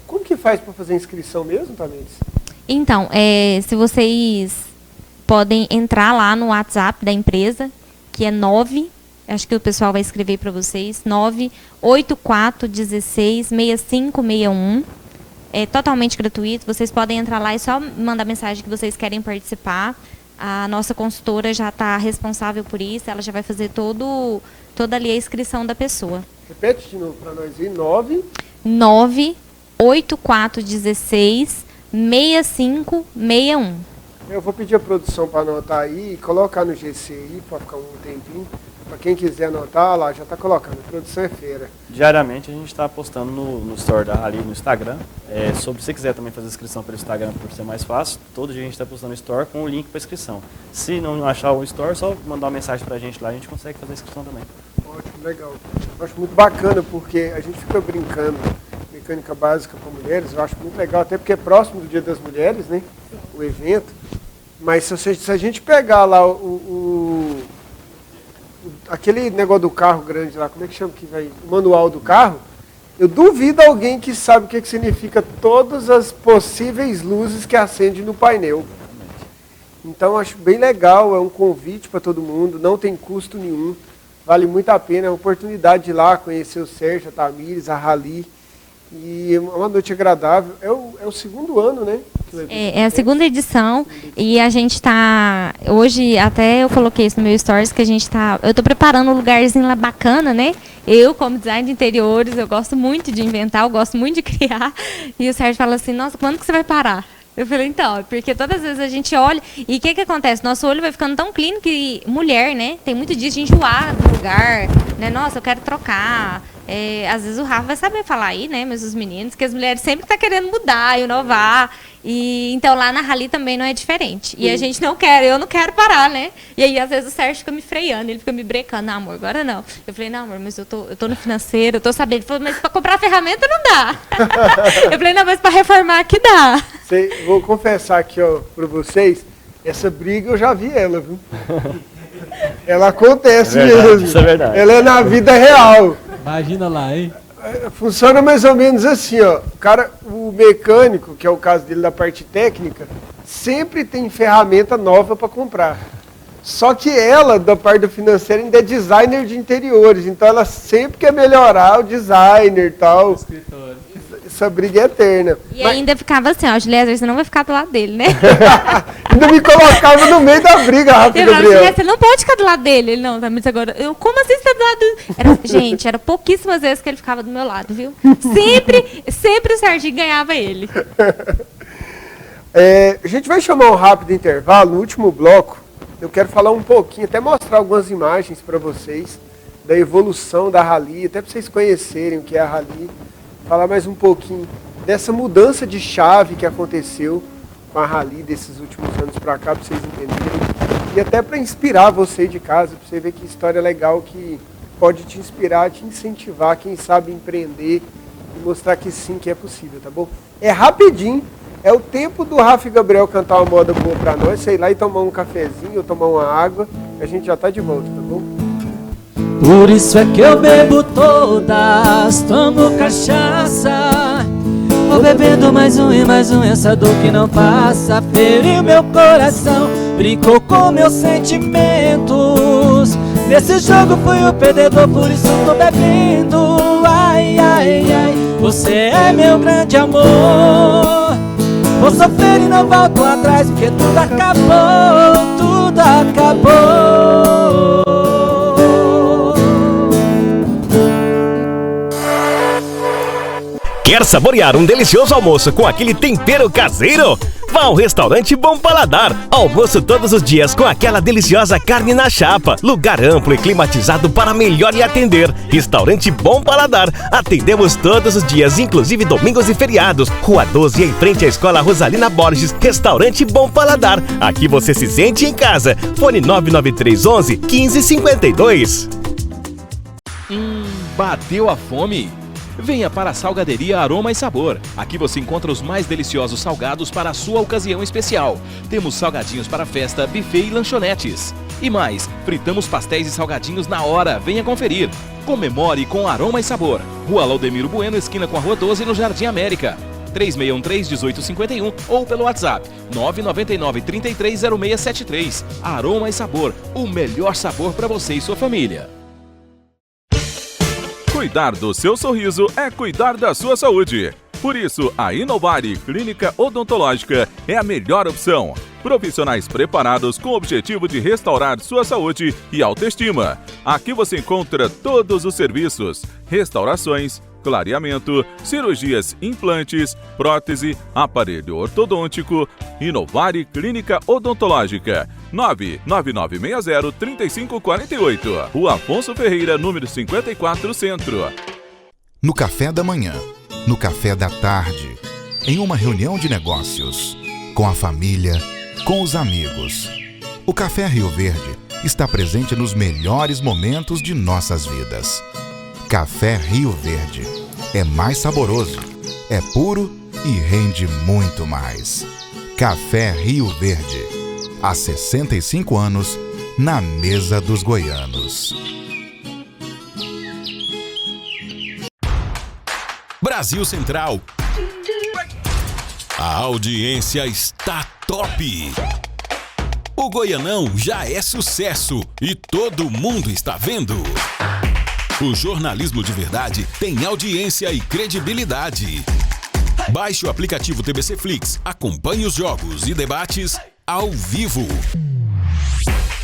Como que faz para fazer a inscrição mesmo, Tamires? Então, se vocês podem entrar lá no WhatsApp da empresa, que é 9... Acho que o pessoal vai escrever para vocês. 984166561. É totalmente gratuito. Vocês podem entrar lá e só mandar mensagem que vocês querem participar. A nossa consultora já está responsável por isso. Ela já vai fazer toda ali a inscrição da pessoa. Repete de novo para nós aí. 984166561. Eu vou pedir a produção para anotar aí e colocar no GC aí para ficar um tempinho. Para quem quiser anotar, lá já está colocando. A produção é feira. Diariamente a gente está postando no store da Rally no Instagram. Se você quiser também fazer inscrição pelo Instagram, por ser mais fácil, todo dia a gente está postando no store com o link para inscrição. Se não achar o store, só mandar uma mensagem para a gente lá, a gente consegue fazer a inscrição também. Ótimo, legal. Eu acho muito bacana porque a gente fica brincando mecânica básica para mulheres. Eu acho muito legal, até porque é próximo do Dia das Mulheres, né? O evento. Mas se a gente pegar lá aquele negócio do carro grande lá, como é que chama? O manual do carro, eu duvido alguém que sabe o que significa todas as possíveis luzes que acendem no painel. Então, acho bem legal, é um convite para todo mundo, não tem custo nenhum, vale muito a pena, é uma oportunidade de ir lá conhecer o Sérgio, a Tamires, a Rally, e é uma noite agradável. É o segundo ano, né? É a segunda edição e a gente está, hoje até eu coloquei isso no meu stories, que eu estou preparando um lugarzinho lá bacana, né? Eu, como design de interiores, eu gosto muito de inventar, eu gosto muito de criar, e o Sérgio fala assim, nossa, quando que você vai parar? Eu falei, então, porque todas as vezes a gente olha, e o que acontece? Nosso olho vai ficando tão clínico que mulher, né? Tem muito disso de enjoar do lugar, né? Nossa, eu quero trocar. Às vezes o Rafa vai saber falar aí, né? Mas os meninos, que as mulheres sempre estão querendo mudar, inovar. E então lá na Rally também não é diferente. E a gente eu não quero parar, né? E aí às vezes o Sérgio fica me freando, ele fica me brecando, não, amor, agora não. Eu falei, não, amor, mas eu tô no financeiro, eu tô sabendo. Ele falou, mas para comprar ferramenta não dá. Eu falei, não, mas para reformar aqui dá. Vou confessar aqui, ó, para vocês, essa briga eu já vi ela, viu? Ela acontece mesmo. Isso é verdade. Ela é na vida real. Imagina lá, hein? Funciona mais ou menos assim, ó. O mecânico, que é o caso dele da parte técnica, sempre tem ferramenta nova para comprar. Só que ela, da parte do financeiro, ainda é designer de interiores. Então ela sempre quer melhorar o designer e tal. Essa briga é eterna. E ainda ficava assim, ó, Juliana, você não vai ficar do lado dele, né? Ainda me colocava no meio da briga, Rafa, Gabriel. Você não pode ficar do lado dele. Ele, não, tá, mas agora, como assim você tá do lado? Gente, era pouquíssimas vezes que ele ficava do meu lado, viu? Sempre o Serginho ganhava ele. A gente vai chamar um rápido intervalo. No último bloco, eu quero falar um pouquinho, até mostrar algumas imagens para vocês da evolução da Rally, até para vocês conhecerem o que é a Rally. Falar mais um pouquinho dessa mudança de chave que aconteceu com a Rally desses últimos anos para cá, para vocês entenderem. E até para inspirar você de casa, para você ver que história legal que pode te inspirar, te incentivar, quem sabe empreender e mostrar que sim, que é possível, tá bom? É rapidinho, é o tempo do Rafa e Gabriel cantar uma moda boa pra nós, sei lá e tomar um cafezinho ou tomar uma água, a gente já tá de volta, tá bom? Por isso é que eu bebo todas, tomo cachaça. Vou bebendo mais um e mais um, essa dor que não passa. Feriu meu coração, brincou com meus sentimentos. Nesse jogo fui o perdedor, por isso tô bebendo. Ai, ai, ai, você é meu grande amor. Vou sofrer e não volto atrás, porque tudo acabou, tudo acabou. Quer saborear um delicioso almoço com aquele tempero caseiro? Vá ao restaurante Bom Paladar. Almoço todos os dias com aquela deliciosa carne na chapa. Lugar amplo e climatizado para melhor lhe atender. Restaurante Bom Paladar. Atendemos todos os dias, inclusive domingos e feriados. Rua 12, em frente à Escola Rosalina Borges. Restaurante Bom Paladar. Aqui você se sente em casa. Fone 99311 1552. Bateu a fome? Venha para a Salgaderia Aroma e Sabor. Aqui você encontra os mais deliciosos salgados para a sua ocasião especial. Temos salgadinhos para festa, buffet e lanchonetes. E mais, fritamos pastéis e salgadinhos na hora. Venha conferir. Comemore com Aroma e Sabor. Rua Laudemiro Bueno, esquina com a Rua 12, no Jardim América. 3613-1851 ou pelo WhatsApp 999-330673. Aroma e Sabor, o melhor sabor para você e sua família. Cuidar do seu sorriso é cuidar da sua saúde. Por isso, a Inovare Clínica Odontológica é a melhor opção. Profissionais preparados com o objetivo de restaurar sua saúde e autoestima. Aqui você encontra todos os serviços: restaurações, clareamento, cirurgias, implantes, prótese, aparelho ortodôntico. Inovare Clínica Odontológica, 99960-3548. Rua Afonso Ferreira, número 54, Centro. No café da manhã, no café da tarde, em uma reunião de negócios, com a família, com os amigos. O Café Rio Verde está presente nos melhores momentos de nossas vidas. Café Rio Verde é mais saboroso, é puro e rende muito mais. Café Rio Verde, há 65 anos, na mesa dos goianos. Brasil Central. A audiência está top. O Goianão já é sucesso e todo mundo está vendo. O jornalismo de verdade tem audiência e credibilidade. Baixe o aplicativo TBC Flix, acompanhe os jogos e debates ao vivo.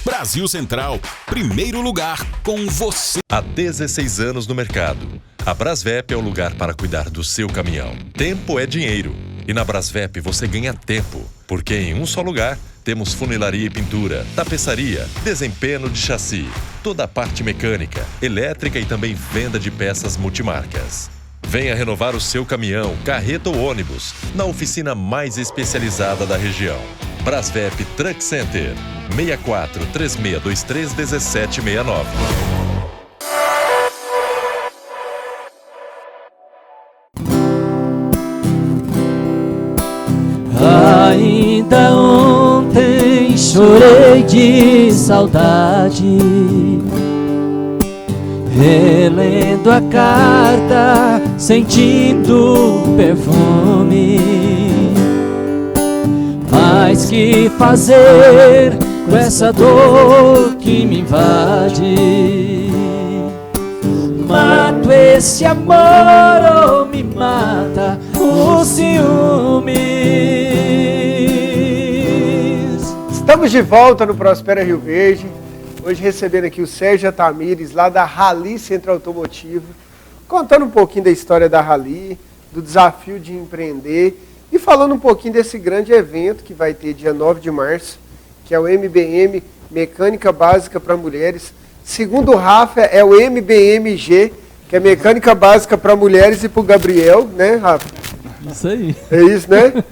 Brasil Central, primeiro lugar com você. Há 16 anos no mercado, a Brasvep é o lugar para cuidar do seu caminhão. Tempo é dinheiro. E na Brasvep você ganha tempo, porque em um só lugar temos funilaria e pintura, tapeçaria, desempenho de chassi, toda a parte mecânica, elétrica e também venda de peças multimarcas. Venha renovar o seu caminhão, carreta ou ônibus na oficina mais especializada da região. Brasvep Truck Center, 64 3623 1769. Ainda ontem chorei de saudade, relendo a carta, sentindo o perfume. Mas que fazer com essa dor que me invade? Mato esse amor ou me mata o ciúmes? Estamos de volta no Prospera Rio Verde. Hoje recebendo aqui o Sérgio Tamires, lá da Rally Centro Automotivo, contando um pouquinho da história da Rally, do desafio de empreender e falando um pouquinho desse grande evento que vai ter dia 9 de março, que é o MBM Mecânica Básica para Mulheres. Segundo o Rafa, é o MBMG, que é Mecânica Básica para Mulheres e para o Gabriel, né, Rafa? Isso aí. É isso, né?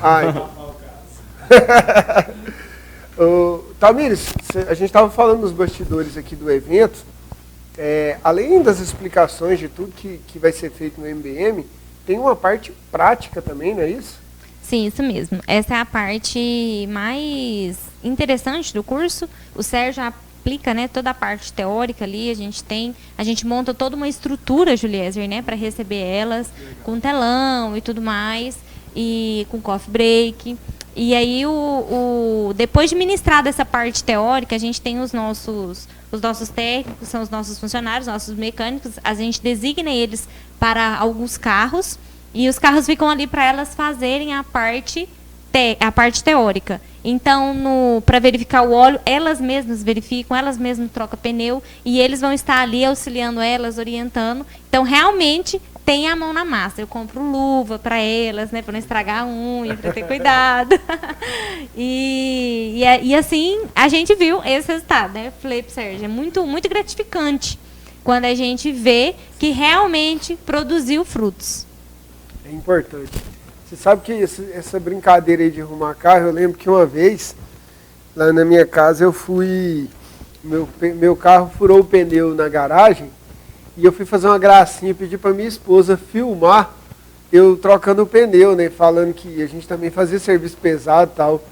Ai. Tamires, a gente estava falando nos bastidores aqui do evento, além das explicações de tudo que vai ser feito no MBM, tem uma parte prática também, não é isso? Sim, isso mesmo. Essa é a parte mais interessante do curso. O Sérgio aplica, né, toda a parte teórica ali. A gente monta toda uma estrutura, Juliezer, né, para receber elas, com telão e tudo mais, e com coffee break. E aí, depois de ministrada essa parte teórica, a gente tem os nossos técnicos, são os nossos funcionários, nossos mecânicos. A gente designa eles para alguns carros, e os carros ficam ali para elas fazerem a parte teórica. Então, para verificar o óleo, elas mesmas verificam, elas mesmas trocam pneu, e eles vão estar ali auxiliando elas, orientando. Então, realmente, tem a mão na massa. Eu compro luva para elas, né, para não estragar a unha, para ter cuidado. E assim, a gente viu esse resultado, né? Falei para o Sérgio, é muito, muito gratificante quando a gente vê que realmente produziu frutos. É importante. Você sabe que essa brincadeira aí de arrumar carro, eu lembro que uma vez, lá na minha casa, eu fui... Meu carro furou o pneu na garagem, e eu fui fazer uma gracinha, pedi para minha esposa filmar eu trocando o pneu, né? Falando que a gente também fazia serviço pesado e tal.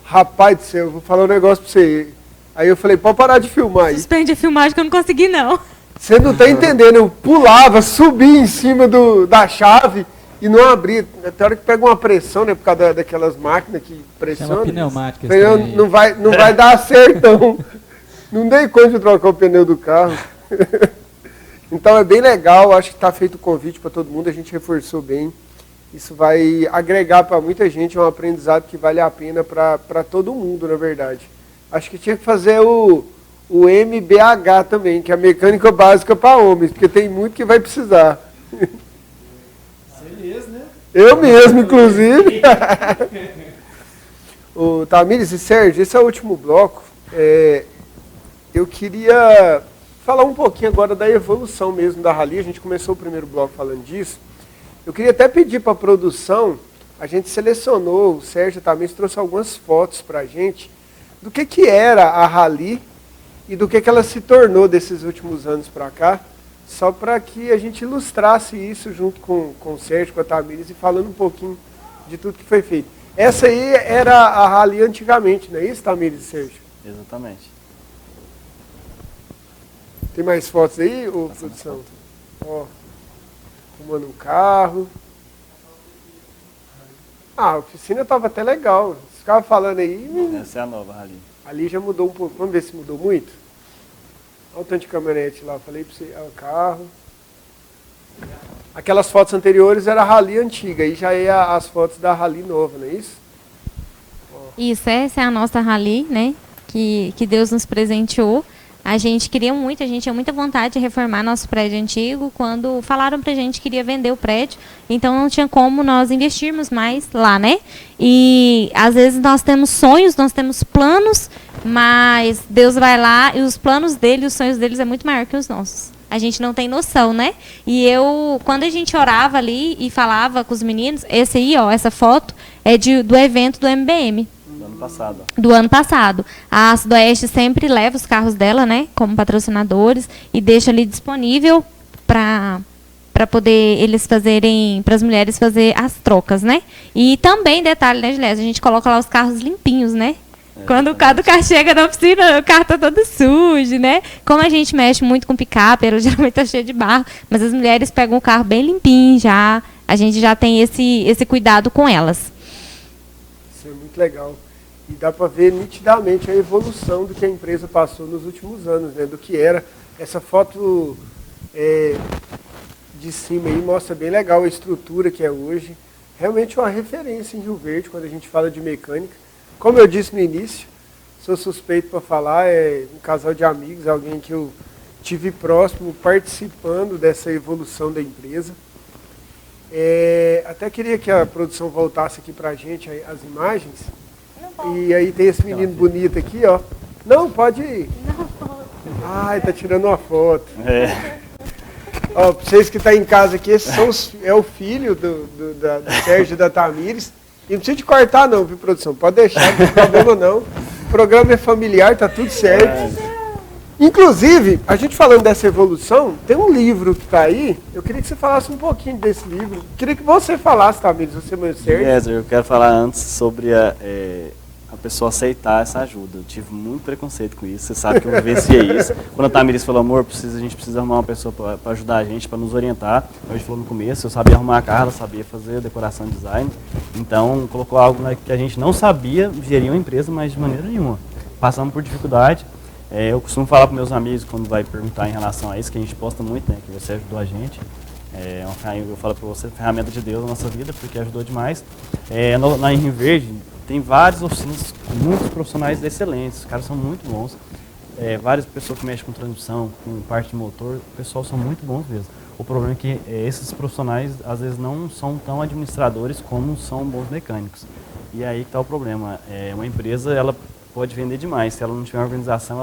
Rapaz do céu, eu vou falar um negócio para você. Aí eu falei, pode parar de filmar aí. Suspende a filmagem que eu não consegui, não. Você não está entendendo, eu pulava, subia em cima da chave e não abria. Até hora que pega uma pressão, né? Por causa daquelas máquinas que pressionam. Chama pneumática. Não vai dar certo, não. Não dei conta de trocar o pneu do carro. Então é bem legal, acho que está feito o convite para todo mundo, a gente reforçou bem. Isso vai agregar para muita gente, é um aprendizado que vale a pena para todo mundo, na verdade. Acho que tinha que fazer o MBH também, que é a mecânica básica para homens, porque tem muito que vai precisar. Você mesmo, né? Eu mesmo, inclusive. O Tamires e Sérgio, esse é o último bloco. Eu queria falar um pouquinho agora da evolução mesmo da Rally. A gente começou o primeiro bloco falando disso. Eu queria até pedir para a produção, a gente selecionou, o Sérgio também trouxe algumas fotos para a gente, do que era a Rally e do que ela se tornou desses últimos anos para cá, só para que a gente ilustrasse isso junto com o Sérgio, com a Tamires, e falando um pouquinho de tudo que foi feito. Essa aí era a Rally antigamente, não é isso, Tamires e Sérgio? Exatamente. Tem mais fotos aí, ô, produção? Ó, arrumando um carro. A oficina estava até legal. Você ficava falando aí. Essa é a nova Rally. Ali já mudou um pouco. Vamos ver se mudou muito. Olha o tanto de caminhonete lá. Falei para você, o carro. Aquelas fotos anteriores era a Rally antiga. Aí já é as fotos da Rally nova, não é isso? Ó. Isso, essa é a nossa Rally, né? Que Deus nos presenteou. A gente queria muito, a gente tinha muita vontade de reformar nosso prédio antigo. Quando falaram pra gente que queria vender o prédio, então não tinha como nós investirmos mais lá, né? E às vezes nós temos sonhos, nós temos planos, mas Deus vai lá e os planos dele, os sonhos deles é muito maior que os nossos. A gente não tem noção, né? E quando a gente orava ali e falava com os meninos, esse aí, ó, essa foto é do evento do MBM. Do ano passado. A Sudoeste sempre leva os carros dela, né, como patrocinadores, e deixa ali disponível para poder eles fazerem, para as mulheres fazer as trocas, né? E também, detalhe, né, Gilés, a gente coloca lá os carros limpinhos, né? Quando o carro chega na oficina, o carro tá todo sujo, né? Como a gente mexe muito com picape, ela geralmente tá cheia de barro, mas as mulheres pegam o carro bem limpinho já, a gente já tem esse cuidado com elas. Isso é muito legal. E dá para ver nitidamente a evolução do que a empresa passou nos últimos anos, né? Do que era. Essa foto de cima aí mostra bem legal a estrutura que é hoje. Realmente uma referência em Rio Verde quando a gente fala de mecânica. Como eu disse no início, sou suspeito para falar, é um casal de amigos, alguém que eu tive próximo participando dessa evolução da empresa. Até queria que a produção voltasse aqui para a gente as imagens. E aí tem esse menino bonito aqui, ó. Não, pode ir. Ai, tá tirando uma foto. Ó, pra vocês que estão em casa aqui, esse é o filho do Sérgio e da Tamires. E não precisa de cortar não, viu, produção? Pode deixar, não tem problema não. programa é familiar, tá tudo certo. Inclusive, a gente falando dessa evolução, tem um livro que está aí, eu queria que você falasse um pouquinho desse livro. Queria que você falasse, Tamires, você meu Sérgio. Lézer, eu quero falar antes sobre a pessoa aceitar essa ajuda. Eu tive muito preconceito com isso, você sabe que eu vivenciei isso. Quando a Tamires falou, amor, a gente precisa arrumar uma pessoa para ajudar a gente, para nos orientar. A gente falou no começo, eu sabia arrumar a casa, sabia fazer decoração e design. Então, colocou algo que a gente não sabia gerir uma empresa, mas de maneira nenhuma. Passamos por dificuldade. Eu costumo falar para meus amigos quando vai perguntar em relação a isso, que a gente posta muito, né, que você ajudou a gente. Eu falo para você, ferramenta de Deus na nossa vida, porque ajudou demais. Na Rio Verde tem várias oficinas com muitos profissionais excelentes, os caras são muito bons. Várias pessoas que mexem com transmissão, com parte de motor, o pessoal são muito bons mesmo. O problema é que esses profissionais às vezes não são tão administradores como são bons mecânicos. E aí que está o problema. Uma empresa, ela pode vender demais. Se ela não tiver uma organização,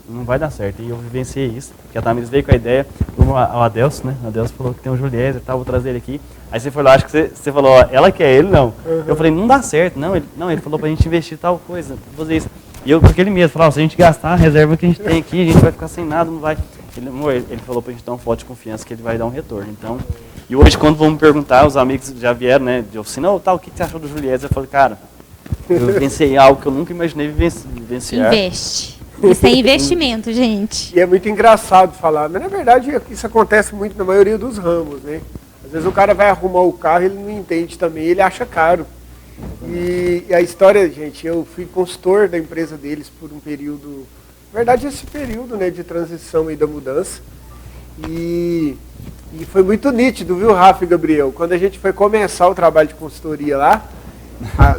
não vai dar certo. E eu vivenciei isso, porque a Tamires veio com a ideia, o Adelso, né? O Adelso falou que tem um Juliés e tal, vou trazer ele aqui. Aí você foi lá, acho que você falou, ó, ela quer ele, não. Uhum. Eu falei, não dá certo, não. Ele falou pra gente investir tal coisa, fazer isso. E eu, porque ele mesmo, falou, se a gente gastar a reserva que a gente tem aqui, a gente vai ficar sem nada, não vai. Ele falou pra gente dar um voto de confiança que ele vai dar um retorno. Então, e hoje, quando vão me perguntar, os amigos já vieram, né, de oficina, o que você achou do Juliés? Eu falei, cara, eu vivenciei algo que eu nunca imaginei vivenciar. Investe. Isso é investimento, gente. E é muito engraçado falar, mas na verdade isso acontece muito na maioria dos ramos, né? Às vezes o cara vai arrumar o carro, ele não entende também, ele acha caro. E a história, gente, eu fui consultor da empresa deles por um período, na verdade esse período, né, de transição e da mudança. E foi muito nítido, viu, Rafa e Gabriel? Quando a gente foi começar o trabalho de consultoria lá,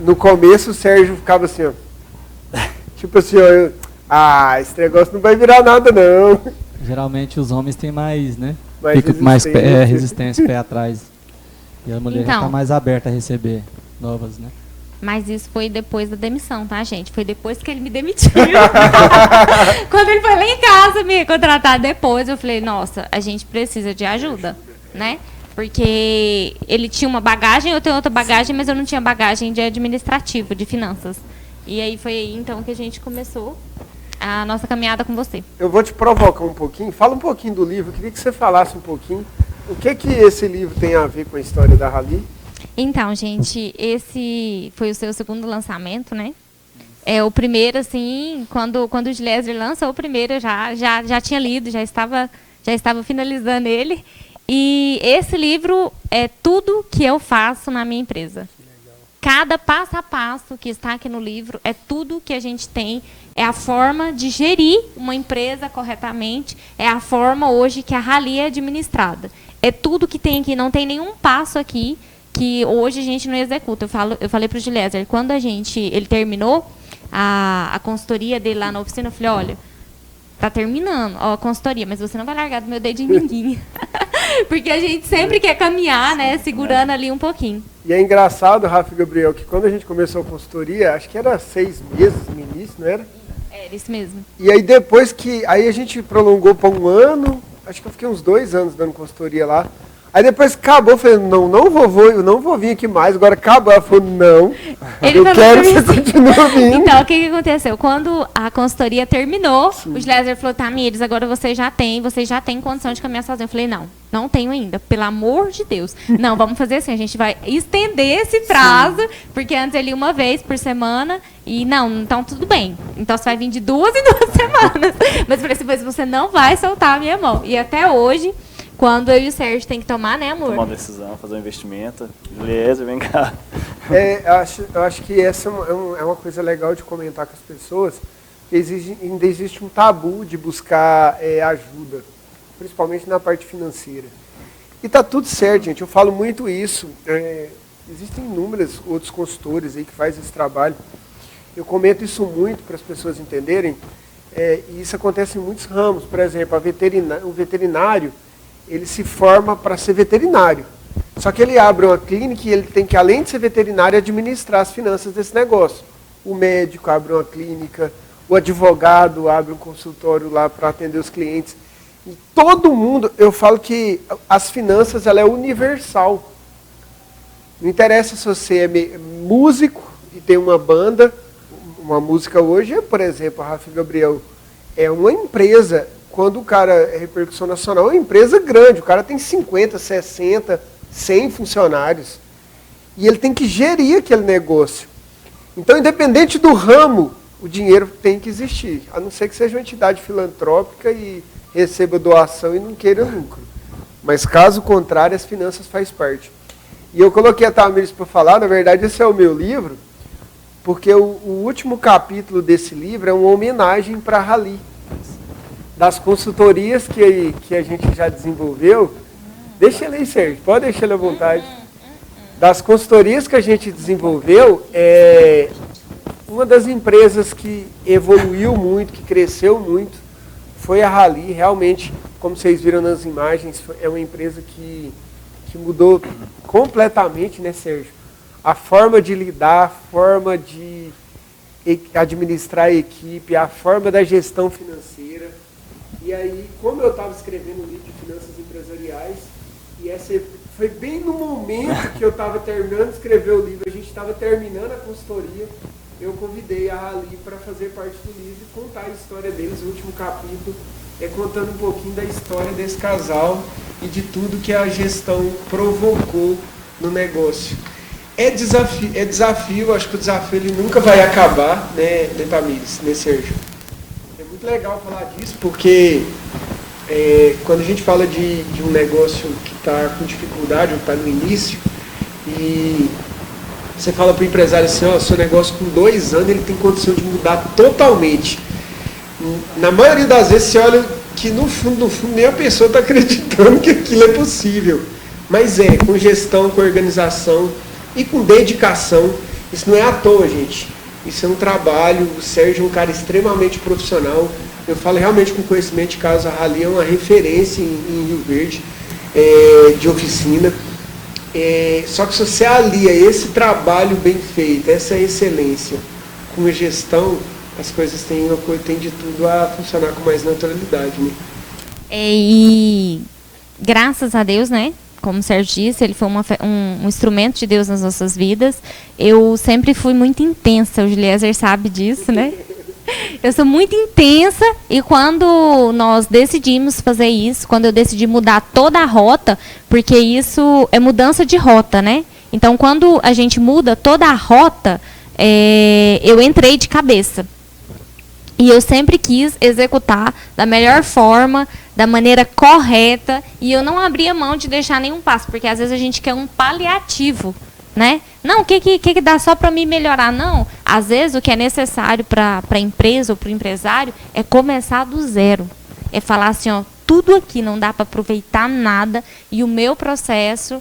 no começo o Sérgio ficava assim, ó, tipo assim, ó, esse negócio não vai virar nada, não. Geralmente os homens têm mais, né? Fica com mais resistência, pé atrás. E a mulher já está mais aberta a receber novas, né? Mas isso foi depois da demissão, tá, gente? Foi depois que ele me demitiu. Quando ele foi lá em casa me contratar depois, eu falei, nossa, a gente precisa de ajuda, né? Porque ele tinha uma bagagem, eu tenho outra bagagem, mas eu não tinha bagagem de administrativo, de finanças. E aí foi aí, então, que a gente começou a nossa caminhada com você. Eu vou te provocar um pouquinho. Fala um pouquinho do livro. Eu queria que você falasse um pouquinho. O que esse livro tem a ver com a história da Rally? Então, gente, esse foi o seu segundo lançamento, né? O primeiro, assim, quando o Gleiser lançou o primeiro, eu já tinha lido, já estava finalizando ele. E esse livro é tudo que eu faço na minha empresa. Cada passo a passo que está aqui no livro é tudo que a gente tem, é a forma de gerir uma empresa corretamente, é a forma hoje que a Rally é administrada. É tudo que tem aqui, não tem nenhum passo aqui que hoje a gente não executa. Eu falei para o Gleiser, quando ele terminou a consultoria dele lá na oficina, eu falei, olha, tá terminando a consultoria, mas você não vai largar do meu dedo de minguinha. Porque a gente sempre quer caminhar, né, segurando ali um pouquinho. E é engraçado, Rafa e Gabriel, que quando a gente começou a consultoria, acho que era 6 meses no início, não era? Era isso mesmo. E aí depois aí a gente prolongou para um ano, acho que eu fiquei uns 2 anos dando consultoria lá. Aí depois acabou, eu falei, eu não vou vir aqui mais, agora acabou. Ela falou, não, eu quero que você continue vindo. Então, o que aconteceu? Quando a consultoria terminou, o Gleiser falou, Tamires, agora você já tem condição de caminhar sozinho. Eu falei, não tenho ainda, pelo amor de Deus. Não, vamos fazer assim, a gente vai estender esse prazo, porque antes ele ia uma vez por semana, e então tudo bem. Então você vai vir de 2 em 2 semanas. Mas eu falei assim, você não vai soltar a minha mão. E até hoje, quando eu e o Sérgio tem que tomar, né, amor? Tomar uma decisão, fazer um investimento. Juliés, vem cá. Eu acho que essa é uma coisa legal de comentar com as pessoas, que ainda existe um tabu de buscar ajuda, principalmente na parte financeira. E tá tudo certo, gente. Eu falo muito isso. Existem inúmeros outros consultores aí que fazem esse trabalho. Eu comento isso muito para as pessoas entenderem. E isso acontece em muitos ramos. Por exemplo, o veterinário, ele se forma para ser veterinário. Só que ele abre uma clínica e ele tem que, além de ser veterinário, administrar as finanças desse negócio. O médico abre uma clínica, o advogado abre um consultório lá para atender os clientes. E todo mundo, eu falo que as finanças, ela é universal. Não interessa se você é músico e tem uma banda, uma música hoje, por exemplo, a Rafa Gabriel é uma empresa, quando o cara é repercussão nacional, é uma empresa grande, o cara tem 50, 60, 100 funcionários, e ele tem que gerir aquele negócio. Então, independente do ramo, o dinheiro tem que existir, a não ser que seja uma entidade filantrópica e receba doação e não queira lucro. Mas, caso contrário, as finanças faz parte. E eu coloquei a Tamires para falar, na verdade, esse é o meu livro, porque o último capítulo desse livro é uma homenagem para a Rally. Das consultorias que a gente já desenvolveu. Deixa ele aí, Sérgio, pode deixar ele à vontade. Das consultorias que a gente desenvolveu, uma das empresas que evoluiu muito, que cresceu muito, foi a Rally. Realmente, como vocês viram nas imagens, é uma empresa que mudou completamente, né, Sérgio? A forma de lidar, a forma de administrar a equipe, a forma da gestão financeira. E aí, como eu estava escrevendo um livro de finanças empresariais, e essa foi bem no momento que eu estava terminando de escrever o livro, a gente estava terminando a consultoria, eu convidei a Rally para fazer parte do livro e contar a história deles. O último capítulo é contando um pouquinho da história desse casal e de tudo que a gestão provocou no negócio. É desafio, acho que o desafio ele nunca vai acabar, né, Tamires, né, Sérgio? É muito legal falar disso, porque quando a gente fala de um negócio que está com dificuldade, ou está no início, e você fala para o empresário assim, ó, seu negócio com 2 anos ele tem condição de mudar totalmente. Na maioria das vezes você olha que no fundo nem a pessoa está acreditando que aquilo é possível. Mas com gestão, com organização e com dedicação. Isso não é à toa, gente. Isso é um trabalho. O Sérgio é um cara extremamente profissional. Eu falo realmente com conhecimento de causa. A Rally é uma referência em Rio Verde, de oficina. Só que se você alia esse trabalho bem feito, essa excelência, com a gestão, as coisas têm de tudo a funcionar com mais naturalidade, né? E graças a Deus, né? Como o Sérgio disse, ele foi um instrumento de Deus nas nossas vidas. Eu sempre fui muito intensa, o Juliezer sabe disso, né? Eu sou muito intensa e quando nós decidimos fazer isso, quando eu decidi mudar toda a rota, porque isso é mudança de rota, né? Então, quando a gente muda toda a rota, eu entrei de cabeça. E eu sempre quis executar da melhor forma, da maneira correta, e eu não abria mão de deixar nenhum passo, porque às vezes a gente quer um paliativo, né? Não, o que dá só para me melhorar? Não, às vezes o que é necessário para a empresa ou para o empresário é começar do zero. É falar assim, ó, tudo aqui não dá para aproveitar nada, e o meu processo,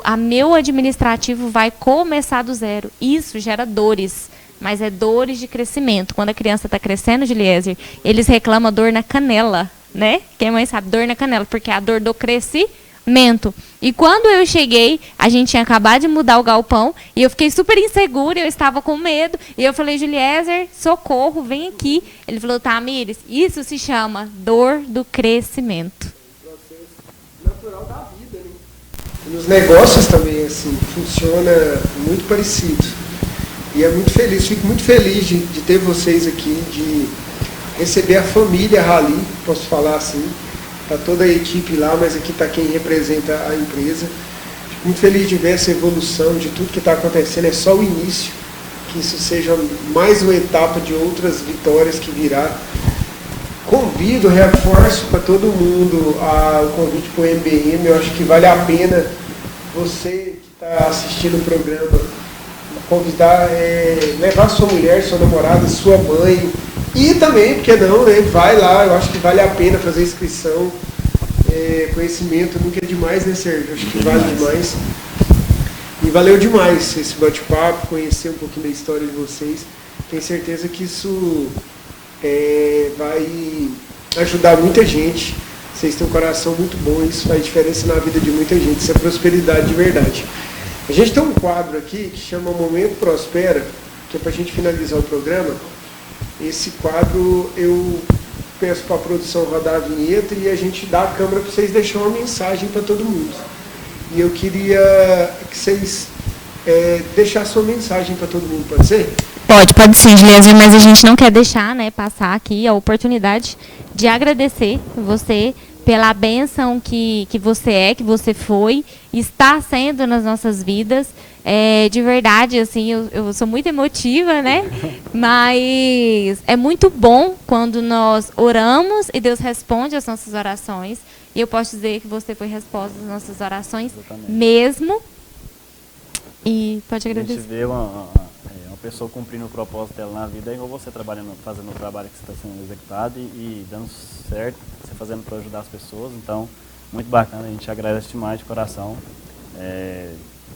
a meu administrativo vai começar do zero. Isso gera dores. Mas é dores de crescimento. Quando a criança está crescendo, Juliezer, eles reclamam dor na canela, né? Quem mãe sabe, dor na canela, porque é a dor do crescimento. E quando eu cheguei, a gente tinha acabado de mudar o galpão, e eu fiquei super insegura, eu estava com medo, e eu falei, Juliezer, socorro, vem aqui. Ele falou, Tamires, isso se chama dor do crescimento. Natural da vida, né? Nos negócios também, assim, funciona muito parecido. E fico muito feliz de ter vocês aqui, de receber a família Rally, posso falar assim. Está toda a equipe lá, mas aqui está quem representa a empresa. Fico muito feliz de ver essa evolução, de tudo que está acontecendo. É só o início, que isso seja mais uma etapa de outras vitórias que virá. Convido, reforço para todo mundo o convite para o MBM. Eu acho que vale a pena você que está assistindo o programa convidar, levar sua mulher, sua namorada, sua mãe, e também, porque não, né, vai lá, eu acho que vale a pena fazer inscrição, conhecimento nunca é demais, né, Sérgio? Acho que vale demais. E valeu demais esse bate-papo, conhecer um pouquinho da história de vocês. Tenho certeza que isso vai ajudar muita gente. Vocês têm um coração muito bom, isso faz diferença na vida de muita gente, isso é prosperidade de verdade. A gente tem um quadro aqui que chama Momento Prospera, que é para a gente finalizar o programa. Esse quadro eu peço para a produção rodar a vinheta e a gente dá a câmera para vocês deixarem uma mensagem para todo mundo. E eu queria que vocês deixassem uma mensagem para todo mundo, pode ser? Pode sim, Gilésio, mas a gente não quer deixar, né, passar aqui a oportunidade de agradecer você pela bênção que você foi, está sendo nas nossas vidas. De verdade, assim, eu sou muito emotiva, né? Mas é muito bom quando nós oramos e Deus responde às nossas orações. E eu posso dizer que você foi resposta às nossas orações. Exatamente. Mesmo. E pode agradecer. A gente vê uma pessoa cumprindo o propósito dela na vida, é igual você trabalhando, fazendo o trabalho que você está sendo executado e dando certo, você fazendo para ajudar as pessoas. Então, muito bacana, a gente agradece demais de coração.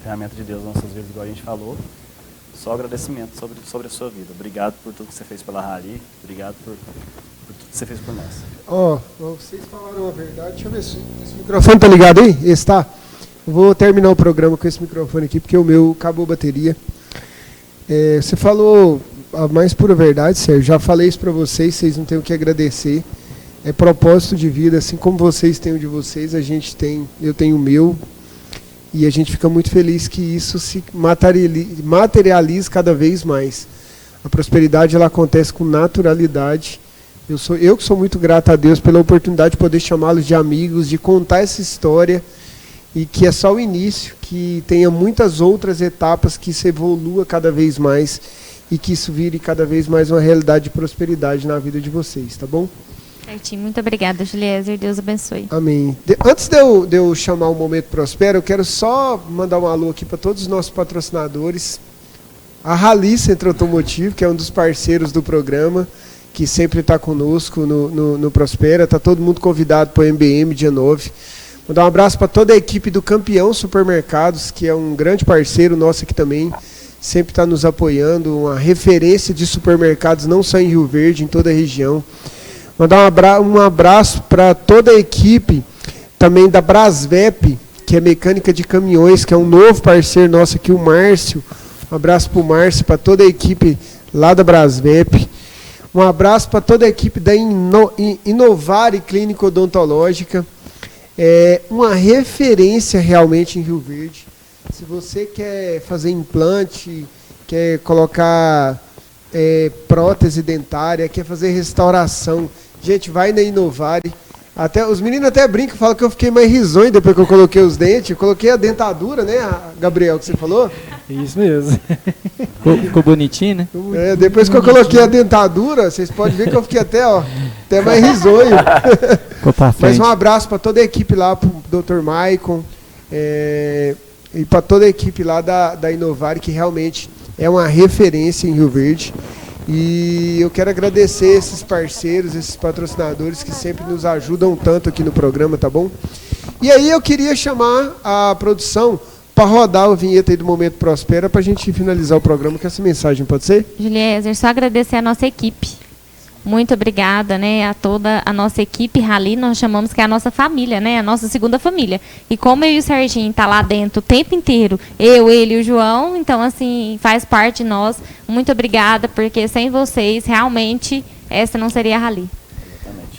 Ferramenta de Deus nas nossas vidas, igual a gente falou. Só agradecimento sobre a sua vida. Obrigado por tudo que você fez pela Rally, obrigado por tudo que você fez por nós. Vocês falaram a verdade. Deixa eu ver se esse microfone tá ligado aí. Esse tá? Eu vou terminar o programa com esse microfone aqui, porque o meu acabou a bateria. Você falou a mais pura verdade, Sérgio. Já falei isso para vocês não têm o que agradecer. É propósito de vida, assim como vocês têm o de vocês, eu tenho o meu. E a gente fica muito feliz que isso se materialize cada vez mais. A prosperidade ela acontece com naturalidade. Eu que sou muito grato a Deus pela oportunidade de poder chamá-los de amigos, de contar essa história, e que é só o início, que tenha muitas outras etapas, que isso evolua cada vez mais e que isso vire cada vez mais uma realidade de prosperidade na vida de vocês, tá bom? Certinho. Muito obrigada, Juliezer. Deus abençoe. Amém. Antes de eu chamar o Momento Prospera, eu quero só mandar um alô aqui para todos os nossos patrocinadores. A Rally Centro Automotivo, que é um dos parceiros do programa, que sempre está conosco no Prospera. Está todo mundo convidado para o MBM dia 9. Mandar um abraço para toda a equipe do Campeão Supermercados, que é um grande parceiro nosso aqui também. Sempre está nos apoiando, uma referência de supermercados, não só em Rio Verde, em toda a região. Mandar um abraço para toda a equipe também da Brasvep, que é mecânica de caminhões, que é um novo parceiro nosso aqui, o Márcio. Um abraço para o Márcio, para toda a equipe lá da Brasvep. Um abraço para toda a equipe da Inovare Clínica Odontológica. É uma referência realmente em Rio Verde. Se você quer fazer implante, quer colocar prótese dentária, quer fazer restauração, gente, vai na Inovare. Os meninos até brincam, falam que eu fiquei mais risonho depois que eu coloquei os dentes. Eu coloquei a dentadura, né, Gabriel, que você falou? Isso mesmo. Ficou bonitinho, né? Depois que eu coloquei a dentadura, vocês podem ver que eu fiquei até mais risonho. Mas um abraço para toda a equipe lá, para o Dr. Maicon, e para toda a equipe lá da Inovare, que realmente é uma referência em Rio Verde. E eu quero agradecer esses parceiros, esses patrocinadores que sempre nos ajudam tanto aqui no programa, tá bom? E aí eu queria chamar a produção para rodar a vinheta aí do Momento Prospera para a gente finalizar o programa com essa mensagem, pode ser? Juliezer, só agradecer a nossa equipe. Muito obrigada, né, a toda a nossa equipe Rally, nós chamamos que é a nossa família, né, a nossa segunda família. E como eu e o Serginho tá lá dentro o tempo inteiro, ele e o João, então assim, faz parte de nós. Muito obrigada, porque sem vocês, realmente, essa não seria a Rally.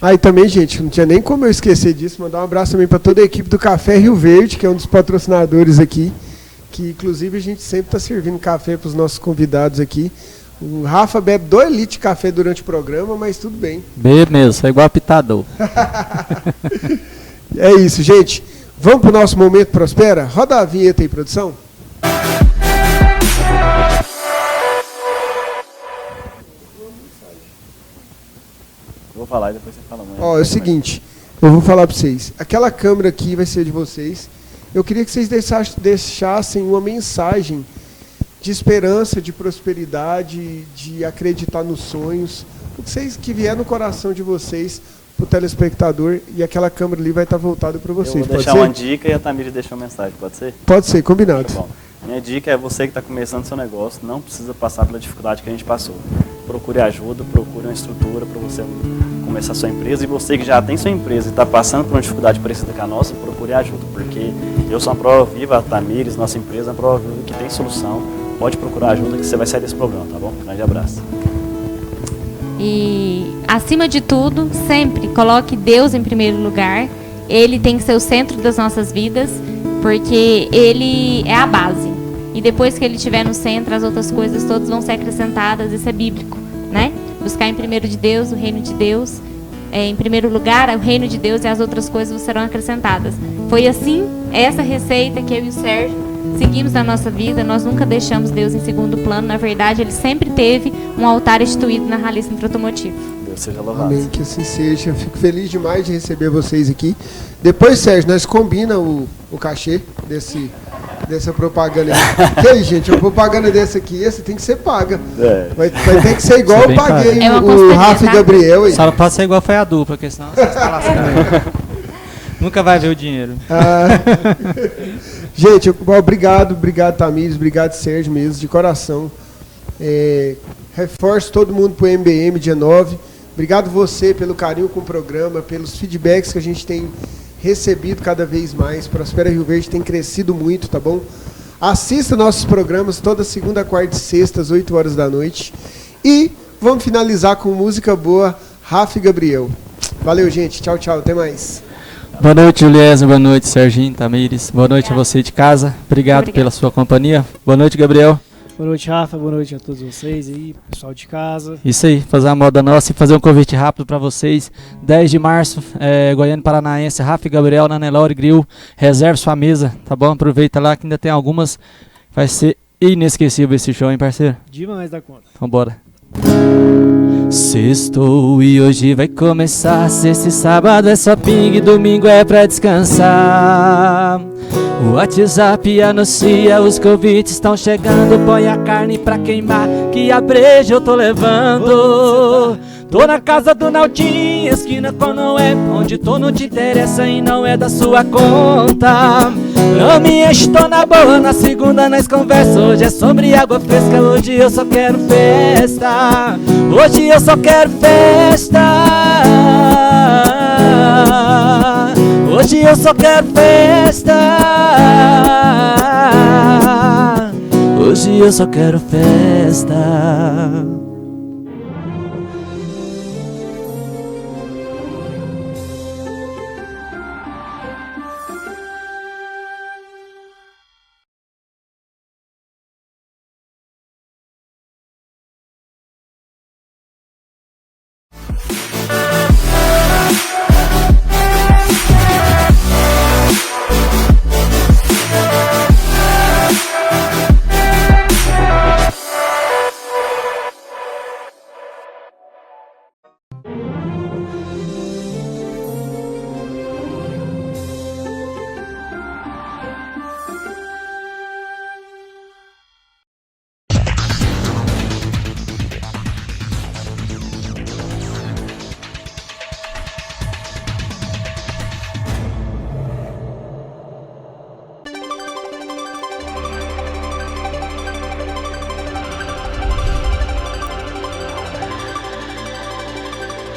E também, gente, não tinha nem como eu esquecer disso, mandar um abraço também para toda a equipe do Café Rio Verde, que é um dos patrocinadores aqui, que inclusive a gente sempre está servindo café para os nossos convidados aqui. O Rafa bebe 2 litros de café durante o programa, mas tudo bem. Bebe mesmo, é igual pitador. É isso, gente. Vamos para o nosso Momento Prospera? Roda a vinheta aí, produção. Vou falar e depois você fala amanhã. É o seguinte, eu vou falar para vocês. Aquela câmera aqui vai ser de vocês. Eu queria que vocês deixassem uma mensagem de esperança, de prosperidade, de acreditar nos sonhos, o que vier no coração de vocês, para o telespectador, e aquela câmera ali vai estar voltada para vocês. Eu vou deixar uma dica e a Tamires deixa uma mensagem, pode ser? Pode ser, combinado. Tá bom. Minha dica é você que está começando seu negócio, não precisa passar pela dificuldade que a gente passou. Procure ajuda, procure uma estrutura para você começar sua empresa, e você que já tem sua empresa e está passando por uma dificuldade parecida com a nossa, procure ajuda, porque eu sou uma prova viva, a Tamires, nossa empresa, é uma prova viva que tem solução. Pode procurar ajuda que você vai sair desse problema, tá bom? Um grande abraço. E, acima de tudo, sempre coloque Deus em primeiro lugar. Ele tem que ser o centro das nossas vidas, porque Ele é a base. e depois que ele estiver no centro, as outras coisas todas vão ser acrescentadas. Isso é bíblico, né? Buscar em primeiro de Deus, o reino de Deus, em primeiro lugar, o reino de Deus, e as outras coisas serão acrescentadas. Foi assim, essa receita que eu e o Sérgio seguimos na nossa vida. Nós nunca deixamos Deus em segundo plano. Na verdade, ele sempre teve um altar instituído na Rally Centro Automotivo. Deus seja louvado. Amém, que assim seja. Eu fico feliz demais de receber vocês aqui. Depois, Sérgio, nós combina o cachê dessa propaganda aí. Que aí, gente, uma propaganda dessa aqui, essa tem que ser paga. Vai ter que ser igual eu paguei o Rafa e Gabriel aí. Só não pode ser igual foi a dupla, porque senão você está lascando. Nunca vai ver o dinheiro. Gente, obrigado, Tamires, obrigado, Sérgio, mesmo, de coração. Reforço todo mundo pro MBM dia 9. Obrigado você pelo carinho com o programa, pelos feedbacks que a gente tem recebido cada vez mais. Prospera Rio Verde tem crescido muito, tá bom? Assista nossos programas toda segunda, quarta e sexta, às 8 horas da noite. E vamos finalizar com música boa, Rafa e Gabriel. Valeu, gente. Tchau, tchau. Até mais. Boa noite, Juliana. Boa noite, Serginho, Tamires. Boa noite a você de casa. Obrigado pela sua companhia. Boa noite, Gabriel. Boa noite, Rafa. Boa noite a todos vocês aí, pessoal de casa. Isso aí, fazer uma moda nossa e fazer um convite rápido para vocês. 10 de março, Goiânia Paranaense, Rafa e Gabriel na Nelore Grill. Reserve sua mesa, tá bom? Aproveita lá que ainda tem algumas. Vai ser inesquecível esse show, hein, parceiro? Demais da conta. Vambora. Sextou e hoje vai começar. Sexta e sábado é só ping, domingo é pra descansar. O WhatsApp anuncia, os convites estão chegando. Põe a carne pra queimar, que a breja eu tô levando. Tô na casa do Naldinho, esquina com Noé, onde tô não te interessa e não é da sua conta. Não me enche, tô na boa, na segunda nós conversa. Hoje é sobre água fresca, hoje eu só quero festa. Hoje eu só quero festa. Hoje eu só quero festa. Hoje eu só quero festa.